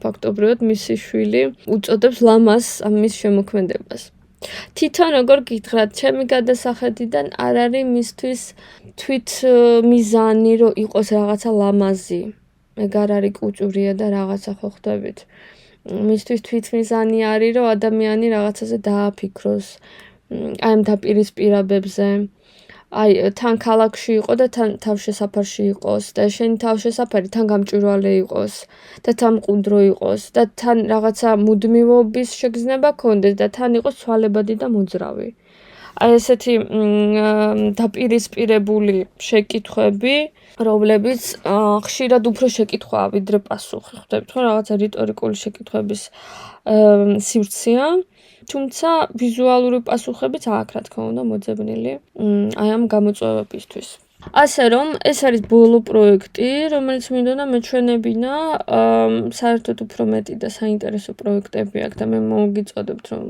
ფაქტობრივად მისი შვილი უწოდებს ლამას ამ მის შემოქმედებას. თვითონ როგორ გითხრათ, ჩემი გადასახედიდან არ არის მისთვის თვით მიზანი, რომ იყოს რაღაცა ლამაზი. ეგარ არის კუჭურია და რაღაცა ხო ხვდებით. მისთვის თვითმიზანი არის, რომ ადამიანი რაღაცაზე დააფიქროს, აი ამ დაპირისპირებებზე. აი თან ქალაქში იყო და თან თავშესაფარში იყოს და შენი თავშესაფარი თან გამჭვირვალე იყოს და თან მყუდრო იყოს და თან რაღაცა მუდმივობის შეგრძნება ქონდეს და თან იყოს ცვალებადი და მოძრავი. აი ესეთი დაპირისპირებული შეკითხვები, რომლებიც ხშირად უფრო შეკითხვაა ვიდრე პასუხი. ხვდებით ხო რაღაცა რიტორიკული შეკითხვების სივრცეა, თუმცა ვიზუალური პასუხებიც აქ რა თქმა უნდა მოძებნილი აი ამ გამოწვევებისთვის. ასე რომ ეს არის ბოლო პროექტი, რომელიც მინდოდა მეჩვენებინა, საერთოდ უფრო მეტი და საინტერესო პროექტები აქვს და მე მოგიწოდებთ რომ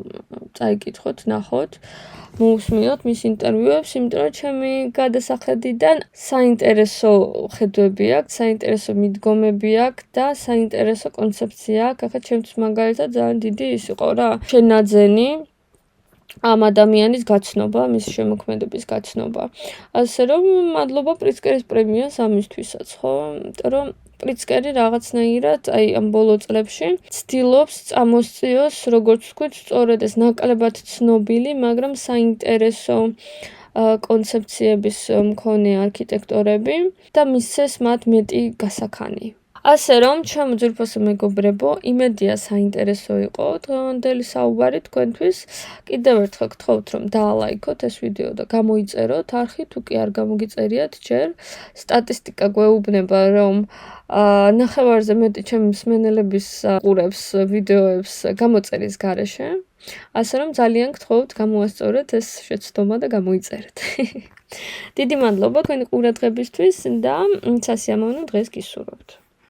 წაიკითხოთ, ნახოთ, მოусმინოთ მის ინტერვიუებს, იმიტომ რომ ჩემი გადასახედიდან საინტერესო ხედვები აქვს, საინტერესო მიდგომები აქვს და საინტერესო კონცეფცია აქვს. ახლა ჩემთვის მაგალითად ძალიან დიდი ის იყო რა, შენაძენი ამ ადამიანის გაცნობა, მის შემოქმედების გაცნობა. ასე რომ მადლობა პრიცკერის პრემიას ამისთვისაც, ხო? იმიტომ რომ პრიცკერი რაღაცნაირად აი ამ ბოლო წლებში ცდილობს წამოსწიოს, როგორც ვთქვით, სწორედ ეს ნაკლებად ცნობილი, მაგრამ საინტერესო კონცეფციების მქონე არქიტექტორები და მისცეს მათ მეტი გასაქანი. ასე რომ, ჩემო ძვირფასო მეგობრებო, იმედია საინტერესო იყო დღევანდელი საუბარი თქვენთვის. კიდევ ერთხელ გთხოვთ, რომ დაალაიქოთ ეს ვიდეო და გამოიწეროთ არხი, თუ კი არ გამოგიწერიათ ჯერ. სტატისტიკა გვეუბნება, რომ ნახევარზე მეტი ჩემი მსმენელების ყურებს ვიდეოებს გამოწერის გარეშე. ასე რომ ძალიან გთხოვთ გამოასწორეთ ეს შეცდომა და გამოიწერეთ. დიდი მადლობა თქვენი ყურადღებისთვის და სასიამოვნო დღეს გისურვებთ.